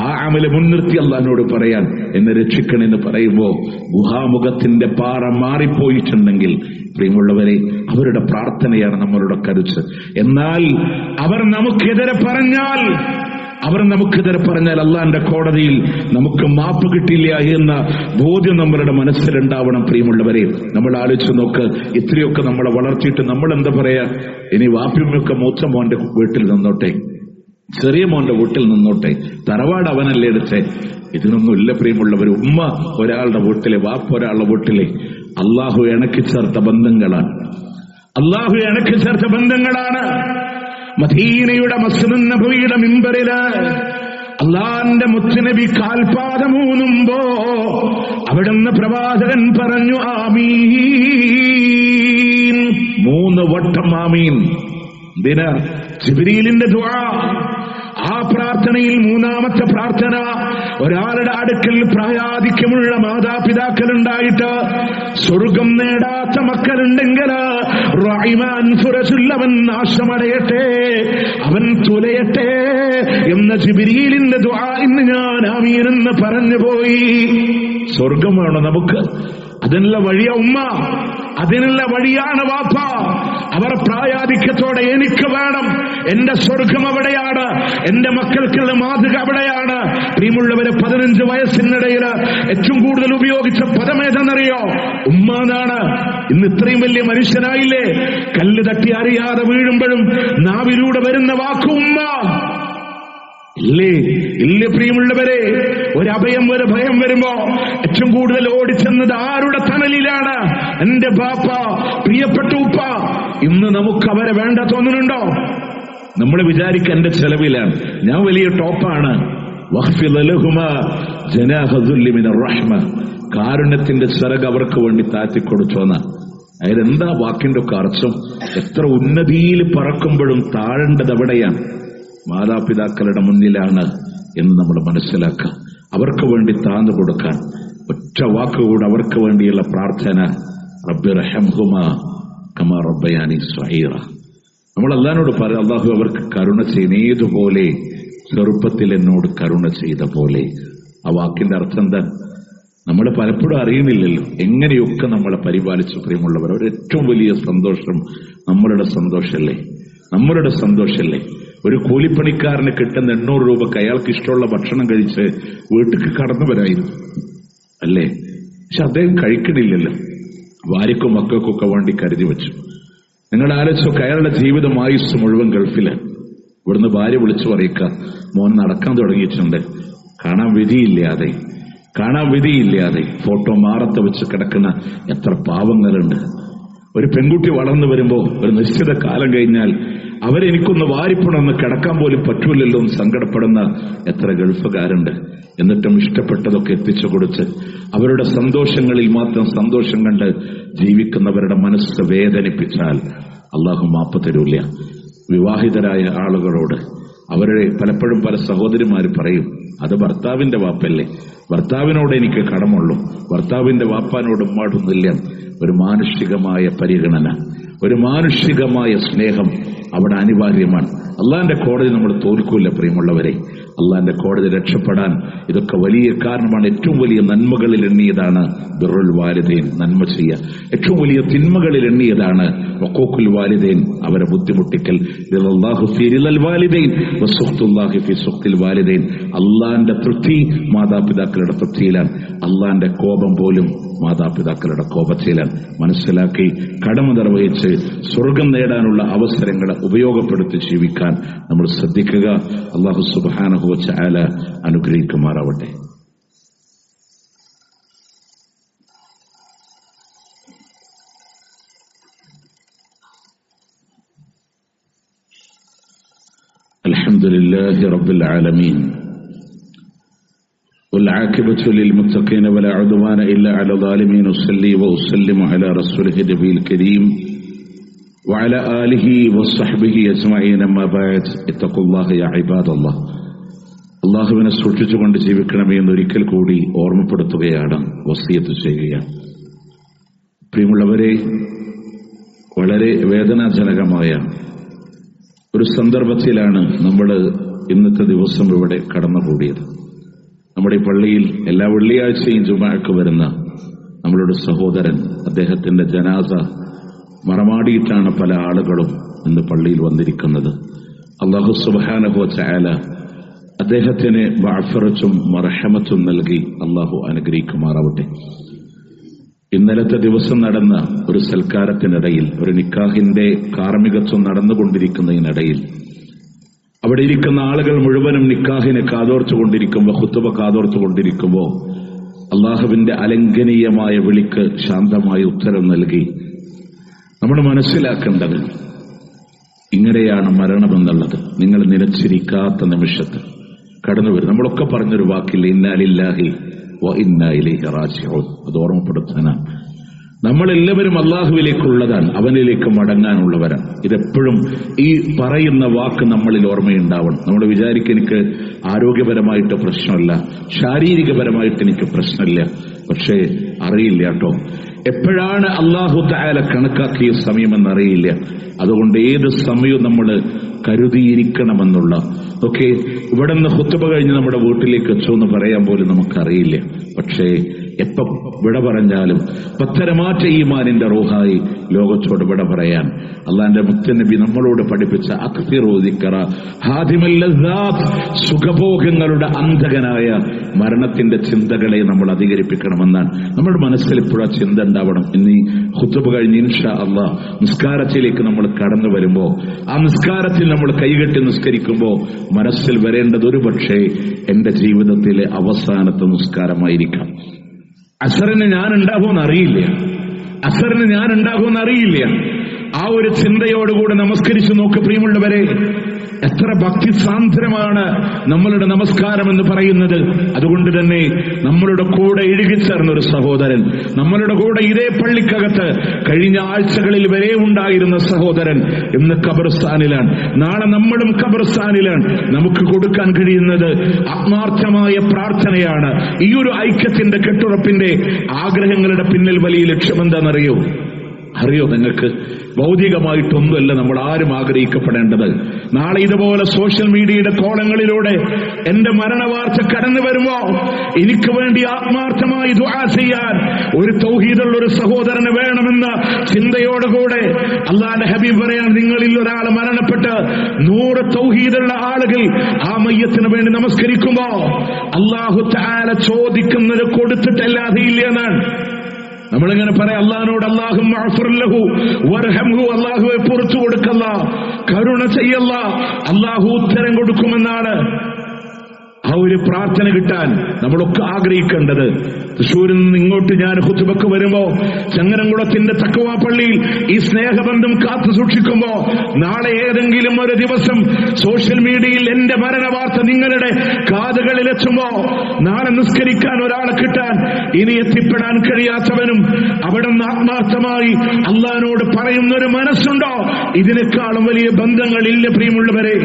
ആ അമല് മുൻനിർത്തി അല്ലാഹുവിനോട് പറയാൻ എന്നെ രക്ഷിക്കണമെന്ന് പറയുമ്പോ ഗുഹാമുഖത്തിന്റെ പാറ മാറിപ്പോയിട്ടുണ്ടെങ്കിൽ പ്രിയമുള്ളവരെ, അവരുടെ പ്രാർത്ഥനയാണ് നമ്മളുടെ കരുത്ത്. എന്നാൽ അവർ നമുക്കെതിരെ പറഞ്ഞാൽ അള്ളാന്റെ കോടതിയിൽ നമുക്ക് മാപ്പ് കിട്ടില്ല എന്ന ബോധ്യം നമ്മളുടെ മനസ്സിലുണ്ടാവണം. പ്രിയമുള്ളവരെ, നമ്മൾ ആലോചിച്ച് നോക്ക്, ഇത്രയൊക്കെ നമ്മളെ വളർത്തിയിട്ട് നമ്മൾ എന്താ പറയാ? ഇനി വാപ്പിയൊക്കെ മൂത്ത മോന്റെ വീട്ടിൽ നിന്നോട്ടെ, ചെറിയ മോന്റെ വീട്ടിൽ നിന്നോട്ടെ, തറവാട് അവനല്ലേ എടുത്തേ. ഇതിനൊന്നുമില്ല പ്രിയമുള്ളവർ. ഉമ്മ ഒരാളുടെ വീട്ടിലെ, വാപ്പ ഒരാളുടെ വീട്ടിലെ, അള്ളാഹു ഇണക്കി ചേർത്ത ബന്ധങ്ങളാണ്. അള്ളാഹു ഇണക്കി ചേർത്ത ബന്ധങ്ങളാണ്. മദീനയുടെ മസ്ജിദ് നബവിയുടെ മിമ്പറില് അള്ളാന്റെ മുത്തുനബി കാൽപാദമൂന്നുമ്പോ അവിടുന്ന് പ്രവാചകൻ പറഞ്ഞു ആമീൻ. 3 വട്ടം ആമീൻ. ദിന ജിബ്രീലിന്റെ ദുആ. ആ പ്രാർത്ഥനയിൽ 3ാമത്തെ പ്രാർത്ഥന, ഒരാളുടെ അടുക്കൽ പ്രായാധിക്യമുള്ള മാതാപിതാക്കളുണ്ടായിട്ട് സ്വർഗം നേടാത്ത മക്കളുണ്ടെങ്കിൽ അവൻ നാശമടയട്ടെ, അവൻ തുലയട്ടെ എന്ന ജിബ്രീലിന്റെ ദുആ ഇന്ന് ഞാൻ ആമീൻ എന്ന് പറഞ്ഞു പോയി. സ്വർഗമാണ് നമുക്ക്. അതിനുള്ള വഴിയ ഉമ്മ, അതിനുള്ള വഴിയാണ് വാപ്പ. അവർ പ്രായാധിക്യത്തോടെ എനിക്ക് വേണം, എന്റെ സ്വർഗം അവിടെയാണ്, എന്റെ മക്കൾക്കുള്ള മാതൃക അവിടെയാണ്. പ്രിയമുള്ളവരെ, 15 വയസ്സിനിടയിൽ ഏറ്റവും കൂടുതൽ ഉപയോഗിച്ച പദമേതെന്നറിയോ? ഉമ്മ എന്നാണ്. ഇന്ന് ഇത്രയും വലിയ മനുഷ്യനായില്ലേ, കല്ല് തട്ടി അറിയാതെ വീഴുമ്പോഴും നാവിലൂടെ വരുന്ന വാക്ക് ഉമ്മ. ഇല്ലേ ഇല്ല പ്രിയമുള്ളവരെ, ഒരു അഭയം, ഒരു ഭയം വരുമ്പോ ഏറ്റവും കൂടുതൽ ഓടിച്ചെന്നത് ആരുടെ തണലിലാണ്? എന്റെ ബാപ്പ, പ്രിയപ്പെട്ട ഉപ്പ. ഇന്ന് നമുക്ക് അവരെ വേണ്ട തോന്നുന്നുണ്ടോ? നമ്മൾ വിചാരിക്കുക എന്റെ ചെലവിലാണ്, ഞാൻ വലിയ ടോപ്പാണ്. കാരുണ്യത്തിന്റെ ചിറക് അവർക്ക് വേണ്ടി താഴ്ത്തിക്കൊടുത്തോന്ന. അതിലെന്താ വാക്കിന്റെ ഒക്കെ അർത്ഥം? എത്ര ഉന്നതിയിൽ പറക്കുമ്പോഴും താഴേണ്ടത് എവിടെയാണ്? മാതാപിതാക്കളുടെ മുന്നിലാണ് എന്ന് നമ്മൾ മനസ്സിലാക്കുക. അവർക്ക് വേണ്ടി താഴ്ന്നു കൊടുക്കാൻ, ഒറ്റ വാക്കുകൂടെ അവർക്ക് വേണ്ടിയുള്ള പ്രാർത്ഥന, റബ്ബിർഹംഹുമാ കമാ റബ്ബയാനി സ്വഗീറ. നമ്മൾ അല്ലാഹുവോട് പറയാം, അല്ലാഹു അവർക്ക് കരുണ ചെയ്യുന്നതുപോലെ ചെറുപ്പത്തിൽ എന്നോട് കരുണ ചെയ്ത പോലെ. ആ വാക്കിന്റെ അർത്ഥം എന്താ? നമ്മൾ പലപ്പോഴും അറിയുന്നില്ലല്ലോ എങ്ങനെയൊക്കെ നമ്മളെ പരിപാലിച്ചു. പ്രിയമുള്ളവർ, ഒരു ഏറ്റവും വലിയ സന്തോഷം നമ്മളുടെ സന്തോഷല്ലേ. ഒരു കൂലിപ്പണിക്കാരന് കിട്ടുന്ന 800 രൂപക്ക് അയാൾക്ക് ഇഷ്ടമുള്ള ഭക്ഷണം കഴിച്ച് വീട്ടിലേക്ക് കടന്നു വരായിരുന്നു അല്ലേ? പക്ഷെ അദ്ദേഹം കഴിക്കണില്ലല്ലോ, ഭാര്യക്കും മക്കൾക്കൊക്കെ വേണ്ടി കരുതി വെച്ചു. നിങ്ങൾ ആലോചിച്ചൊക്കെ അയാളുടെ ജീവിതം ആയുസ് മുഴുവൻ ഗൾഫില്. ഇവിടുന്ന് ഭാര്യ വിളിച്ചു പറയിക്ക, മോൻ നടക്കാൻ തുടങ്ങിയിട്ടുണ്ട്, കാണാൻ വിധിയില്ലാതെ ഫോട്ടോ മാറത്ത് വെച്ച് കിടക്കുന്ന എത്ര പാവങ്ങളുണ്ട്. ഒരു പെൺകുട്ടി വളർന്നു വരുമ്പോ ഒരു നിശ്ചിത കാലം കഴിഞ്ഞാൽ അവരെനിക്കൊന്ന് വാരിപ്പണമെന്ന് കിടക്കാൻ പോലും പറ്റൂലല്ലോ എന്ന് സങ്കടപ്പെടുന്ന എത്ര ഗൾഫുകാരുണ്ട്. എന്നിട്ടും ഇഷ്ടപ്പെട്ടതൊക്കെ എത്തിച്ചു കൊടുത്ത് അവരുടെ സന്തോഷങ്ങളിൽ മാത്രം സന്തോഷം കണ്ട് ജീവിക്കുന്നവരുടെ മനസ്സ് വേദനിപ്പിച്ചാൽ അള്ളാഹു മാപ്പ് തരൂല്ല. വിവാഹിതരായ ആളുകളോട് അവരുടെ പലപ്പോഴും പല സഹോദരിമാര് പറയും, അത് ഭർത്താവിന്റെ വാപ്പല്ലേ, ഭർത്താവിനോട് എനിക്ക് കടമുള്ളൂ, ഭർത്താവിന്റെ വാപ്പാനോട് ഉമ്മാടൊന്നില്ല. ഒരു മാനുഷികമായ പരിഗണന, ഒരു മാനുഷികമായ സ്നേഹം അവിടെ അനിവാര്യമാണ്. അള്ളാന്റെ കോടതി നമ്മൾ തോൽക്കൂല പ്രിയമുള്ളവരെ. അള്ളാന്റെ കോടതി രക്ഷപ്പെടാൻ ഇതൊക്കെ വലിയ കാരണമാണ്. ഏറ്റവും വലിയ നന്മകളിൽ എണ്ണിയതാണ് ബിറുൽ വാലിദൈൻ, നന്മ ചെയ്യുക. ഏറ്റവും വലിയ തിന്മകളിൽ എണ്ണിയതാണ് വഖൂഖുൽ വാലിദൈൻ, അവരെ ബുദ്ധിമുട്ടിക്കൽ. റിളല്ലാഹു ഫീ റിളൽ വാലിദൈൻ വസുഖ്തുല്ലാഹി ഫീ സുഖ്തിൽ വാലിദൈൻ. അള്ളാന്റെ തൃപ്തി മാതാപിതാക്കളുടെ തൃപ്തിയിലാണ്, അള്ളാന്റെ കോപം പോലും മാതാപിതാക്കളുടെ കോപത്തിലാണ്. മനസ്സിലാക്കി കടമ നിർവഹിച്ച് സ്വർഗം നേടാനുള്ള അവസരങ്ങളെ ഉപയോഗപ്പെടുത്തി ജീവിക്കാൻ നമ്മൾ ശ്രദ്ധിക്കുക. അല്ലാഹു സുബ്ഹാനഹു വ തആല അനുഗ്രഹിക്കുമാറാവട്ടെ. അൽഹംദുലില്ലാഹി റബ്ബിൽ ആലമീൻ والعاقبة للمتقين ولا عدوان إلا على الظالمين. أصلي وأسلم على رسوله النبي الكريم وعلى آله وصحبه أجمعين. أما بعد اتقوا الله يا عباد الله. അള്ളാഹുവിനെ സൂക്ഷിച്ചുകൊണ്ട് ജീവിക്കണമേ എന്നൊരിക്കൽ കൂടി ഓർമ്മപ്പെടുത്തുകയാണ്, വസിയത്ത് ചെയ്യുകയാണ്. പ്രിയമുള്ളവരെ, വളരെ വേദനാജനകമായ ഒരു സന്ദർഭത്തിലാണ് നമ്മൾ ഇന്നത്തെ ദിവസം ഇവിടെ കടന്നുകൂടിയത്. നമ്മുടെ ഈ പള്ളിയിൽ എല്ലാ വെള്ളിയാഴ്ചയും ജുമാഅക്ക് വരുന്ന നമ്മളുടെ സഹോദരൻ, അദ്ദേഹത്തിന്റെ ജനാസ മറമാടിയിട്ടാണ് പല ആളുകളും ഇന്ന് പള്ളിയിൽ വന്നിരിക്കുന്നത്. അല്ലാഹു സുബ്ഹാനഹു വ തആല അദ്ദേഹത്തിന് മഗ്ഫിറത്തും മർഹമത്തും നൽകി അല്ലാഹു അനുഗ്രഹിക്കുമാറാവട്ടെ. ഇന്നലത്തെ ദിവസം നടന്ന ഒരു സൽക്കാരത്തിനിടയിൽ, ഒരു നിക്കാഹിന്റെ കാർമ്മികത്വം നടന്നുകൊണ്ടിരിക്കുന്നതിനിടയിൽ അവിടെ ഇരിക്കുന്ന ആളുകൾ മുഴുവനും നിക്കാഹിനെ കാതോർത്തുകൊണ്ടിരിക്കുമ്പോൾ, ഖുതുബ കാതോർത്തുകൊണ്ടിരിക്കുമ്പോൾ അള്ളാഹുവിന്റെ അലംഘനീയമായ വിളിക്ക് ശാന്തമായ ഉത്തരം നൽകി. നമ്മൾ മനസ്സിലാക്കേണ്ടത് ഇങ്ങനെയാണ് മരണമെന്നുള്ളത്. നിങ്ങൾ നിലച്ചിരിക്കാത്ത നിമിഷത്ത് കടന്നു വരും. നമ്മളൊക്കെ പറഞ്ഞൊരു വാക്കില്ല, ഇന്നാ ലില്ലാഹി വ ഇന്നാ ഇലൈഹി റാജിഊൻ. അത് ഓർമ്മപ്പെടുത്താനാണ്. നമ്മളെല്ലാവരും അള്ളാഹുവിലേക്കുള്ളതാണ്, അവനിലേക്ക് മടങ്ങാനുള്ളവരാണ്. ഇതെപ്പോഴും ഈ പറയുന്ന വാക്ക് നമ്മളിൽ ഓർമ്മയുണ്ടാവണം. നമ്മൾ വിചാരിക്കും എനിക്ക് ആരോഗ്യപരമായിട്ട് പ്രശ്നമില്ല, ശാരീരികപരമായിട്ട് എനിക്ക് പ്രശ്നമില്ല. പക്ഷേ അറിയില്ല കേട്ടോ, എപ്പോഴാണ് അല്ലാഹു തആല കണക്കാക്കിയ സമയമെന്നറിയില്ല. അതുകൊണ്ട് ഏത് സമയവും നമ്മൾ കരുതിയിരിക്കണമെന്നുള്ള ഒക്കെ. ഇവിടെ നിന്ന് ഖുതുബ കഴിഞ്ഞ് നമ്മുടെ വീട്ടിലേക്ക് എത്തുമെന്ന് പറയാൻ പോലും നമുക്കറിയില്ല. പക്ഷേ എപ്പോ വിട പറഞ്ഞാലും പത്തരമാറ്റ ഈമാനിന്റെ റൂഹായി ലോകത്തോട് വിട പറയാൻ അള്ളാന്റെ മുത്തനബി നമ്മളോട് പഠിപ്പിച്ച അക്സിറു ദിക്റ ഹാദിമൽ ലസ്സാത്ത്, സുഖഭോഗങ്ങളുടെ അന്ധകനായ മരണത്തിന്റെ ചിന്തകളെ നമ്മൾ അധികരിപ്പിക്കണമെന്നാണ്. നമ്മുടെ മനസ്സിൽ ഇപ്പോഴാ ചിന്ത ഉണ്ടാവണം. ഇനി ഖുതുബ കഴിഞ്ഞ് ഇൻഷാ അല്ലാഹ് നിസ്കാരത്തിലേക്ക് നമ്മൾ കടന്നു വരുമ്പോ, ആ നിസ്കാരത്തിൽ നമ്മൾ കൈകെട്ടി നിസ്കരിക്കുമ്പോ മനസ്സിൽ വരേണ്ടത് ഒരു പക്ഷേ എന്റെ ജീവിതത്തിലെ അവസാനത്തെ നിസ്കാരമായിരിക്കാം. അസറിന് ഞാൻ ഉണ്ടാകുമെന്ന് അറിയില്ല. ആ ഒരു ചിന്തയോടുകൂടെ നമസ്കരിച്ചു നോക്ക് പ്രിയമുള്ളവരെ. എത്ര ഭക്തിസാന്ദ്രമാണ് നമ്മളുടെ നമസ്കാരം എന്ന് പറയുന്നത്. അതുകൊണ്ട് തന്നെ നമ്മളുടെ കൂടെ ഇഴുകിച്ചേർന്ന ഒരു സഹോദരൻ, നമ്മളുടെ കൂടെ ഇതേ പള്ളിക്കകത്ത് കഴിഞ്ഞ ആഴ്ചകളിൽ വരെ ഉണ്ടായിരുന്ന സഹോദരൻ ഇന്ന് ഖബർസ്ഥാനിലാണ്. നാളെ നമ്മളും ഖബർസ്ഥാനിലാണ്. നമുക്ക് കൊടുക്കാൻ കഴിയുന്നത് ആത്മാർത്ഥമായ പ്രാർത്ഥനയാണ്. ഈ ഒരു ഐക്യത്തിന്റെ കെട്ടുറപ്പിന്റെ ആഗ്രഹങ്ങളുടെ പിന്നിൽ വലിയ ലക്ഷ്യമെന്താണെന്നറിയോ? നിങ്ങൾക്ക് ഭൗതികമായിട്ടൊന്നുമല്ല നമ്മൾ ആരും ആഗ്രഹിക്കപ്പെടേണ്ടത്. നാളെ ഇതുപോലെ സോഷ്യൽ മീഡിയയുടെ കോളങ്ങളിലൂടെ എന്റെ മരണവാർത്ത കടന്നു വരുമ്പോ എനിക്ക് വേണ്ടി ആത്മാർത്ഥമായി ദുആ ചെയ്യാൻ ഒരു തൗഹീദുള്ള ഒരു സഹോദരന് വേണമെന്ന ചിന്തയോടുകൂടെ അല്ലാഹുവിന്റെ ഹബീബ് പറയാൻ, നിങ്ങളിൽ ഒരാൾ മരണപ്പെട്ട് 100 തൗഹീദുള്ള ആളുകൾ ആ മയ്യത്തിന് വേണ്ടി നമസ്കരിക്കുമ്പോ അല്ലാഹു തആല ചോദിക്കുന്നത് കൊടുത്തിട്ടല്ലാതെ ഇല്ല എന്നാണ്. നമ്മളിങ്ങനെ പറയാം, അള്ളാഹിനോട് അല്ലാഹുമ്മ അഗ്ഫിർ ലഹു വർഹംഹു, അല്ലാഹുവേ പുറത്തു കൊടുക്കല്ല, കരുണ ചെയ്യല്ല, അല്ലാഹു ഉത്തരം കൊടുക്കുമെന്നാണ്. ആ ഒരു പ്രാർത്ഥന കിട്ടാൻ നമ്മളൊക്കെ ആഗ്രഹിക്കേണ്ടത്. തൃശ്ശൂരിൽ നിന്ന് ഇങ്ങോട്ട് ഞാൻ ഖുതുബക്ക് വരുമ്പോ ചങ്ങരംകുളത്തിന്റെ തഖ്വ പള്ളിയിൽ ഈ സ്നേഹബന്ധം കാത്തു സൂക്ഷിക്കുമ്പോ നാളെ ഏതെങ്കിലും ഒരു ദിവസം സോഷ്യൽ മീഡിയയിൽ എന്റെ മരണവാർത്ത നിങ്ങളുടെ കാതുകളിൽ എത്തുമ്പോ നാളെ നിസ്കരിക്കാൻ ഒരാളെ കിട്ടാൻ ഇനി എത്തിപ്പെടാൻ കഴിയാത്തവനും അവിടുന്ന് ആത്മാർത്ഥമായി അള്ളാഹിനോട് പറയുന്നൊരു മനസ്സുണ്ടോ? ഇതിനേക്കാളും വലിയ ബന്ധങ്ങളില്ല പ്രിയമുള്ളവരെ,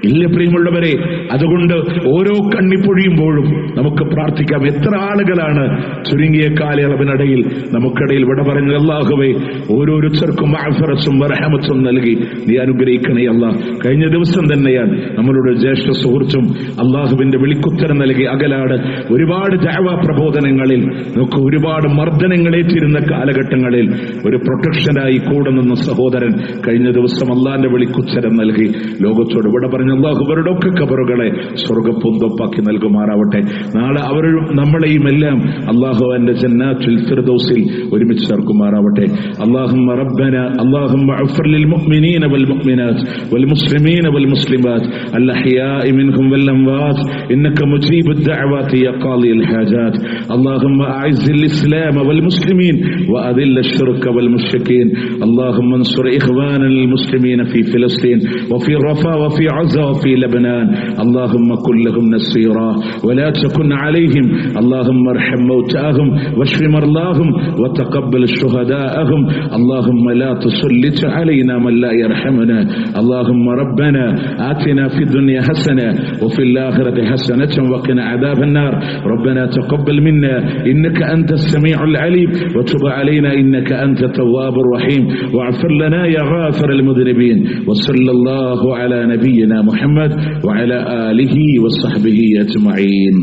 ഇല്ല പ്രിയമുള്ളവരെ. അതുകൊണ്ട് ഓരോ കണ്ണിപ്പൊഴിയുമ്പോഴും നമുക്ക് പ്രാർത്ഥിക്കാം. എത്ര ആളുകളാണ് ചുരുങ്ങിയ കാലയളവിനിടയിൽ നമുക്കിടയിൽ വിട പറഞ്ഞത്. അല്ലാഹുവേ, ഓരോരുത്തർക്കും മഅ്ഫിറത്തും റഹ്മത്തും നൽകി നീ അനുഗ്രഹിക്കണേ അല്ലാഹ്. കഴിഞ്ഞ ദിവസം തന്നെയാണ് നമ്മളുടെ ജ്യേഷ്ഠ സുഹൃത്തും അല്ലാഹുവിന്റെ വിളിക്കുത്തരം നൽകി അകലാട് ഒരുപാട് ദഅവ പ്രബോധനങ്ങളിൽ നമുക്ക് ഒരുപാട് മർദ്ദനങ്ങളേറ്റിരുന്ന കാലഘട്ടങ്ങളിൽ ഒരു പ്രൊട്ടക്ഷനായി കൂടെ നിന്ന സഹോദരൻ കഴിഞ്ഞ ദിവസം അല്ലാഹുവിന്റെ വിളിക്കുത്തരം നൽകി ലോകത്തോട് വിട പറഞ്ഞു. അല്ലാഹു അവരുടെ ഒക്കെ ഖബറുകളെ സ്വർഗ്ഗപ്പൂന്തോപ്പാക്കി നൽകുമാറാവട്ടെ. നാളെ അവരും നമ്മളെയും എല്ലാം അല്ലാഹു അവന്റെ ജന്നാത്തുൽ ഫിർദൗസിൽ ഒരുമിച്ച് ചേർക്കുമാറാവട്ടെ. അല്ലാഹുമ്മ റബ്ബന അല്ലാഹുമ്മ അഗ്ഫിർ ലിൽ മുഅ്മിനീന വൽ മുഅ്മിനാത്ത് വൽ മുസ്ലിമീന വൽ മുസ്ലിമാത്ത് അൽ അഹ്യാഇ മിൻഹും വൽ അംവാത്ത് ഇന്നക മുജീബുദ് ദഅവാതി യാ ഖാദിൽ ഹാജാത്ത്. അല്ലാഹുമ്മ അഇസ്സിൽ ഇസ്ലാമ വൽ മുസ്ലിമീൻ വഅദിൽ അശ്ശിർക വൽ മുശ്രികീൻ. അല്ലാഹുമ്മ അൻസുർ ഇഖ്വാനൽ മുസ്ലിമീന ഫീ ഫലസ്തീൻ വഫീ റഫാ വഫീ عزة وفي لبنان. اللهم كن لهم نصيرا ولا تكن عليهم. اللهم ارحم موتاهم واشف مرضاهم وتقبل شهداءهم. اللهم لا تسلط علينا من لا يرحمنا. اللهم ربنا آتنا في الدنيا حسنة وفي الآخرة حسنة وقنا عذاب النار. ربنا تقبل منا إنك أنت السميع العليم وتب علينا إنك أنت التواب الرحيم واغفر لنا يا غافر المذنبين. وصلى الله على نبينا محمد وعلى آله وصحبه أجمعين.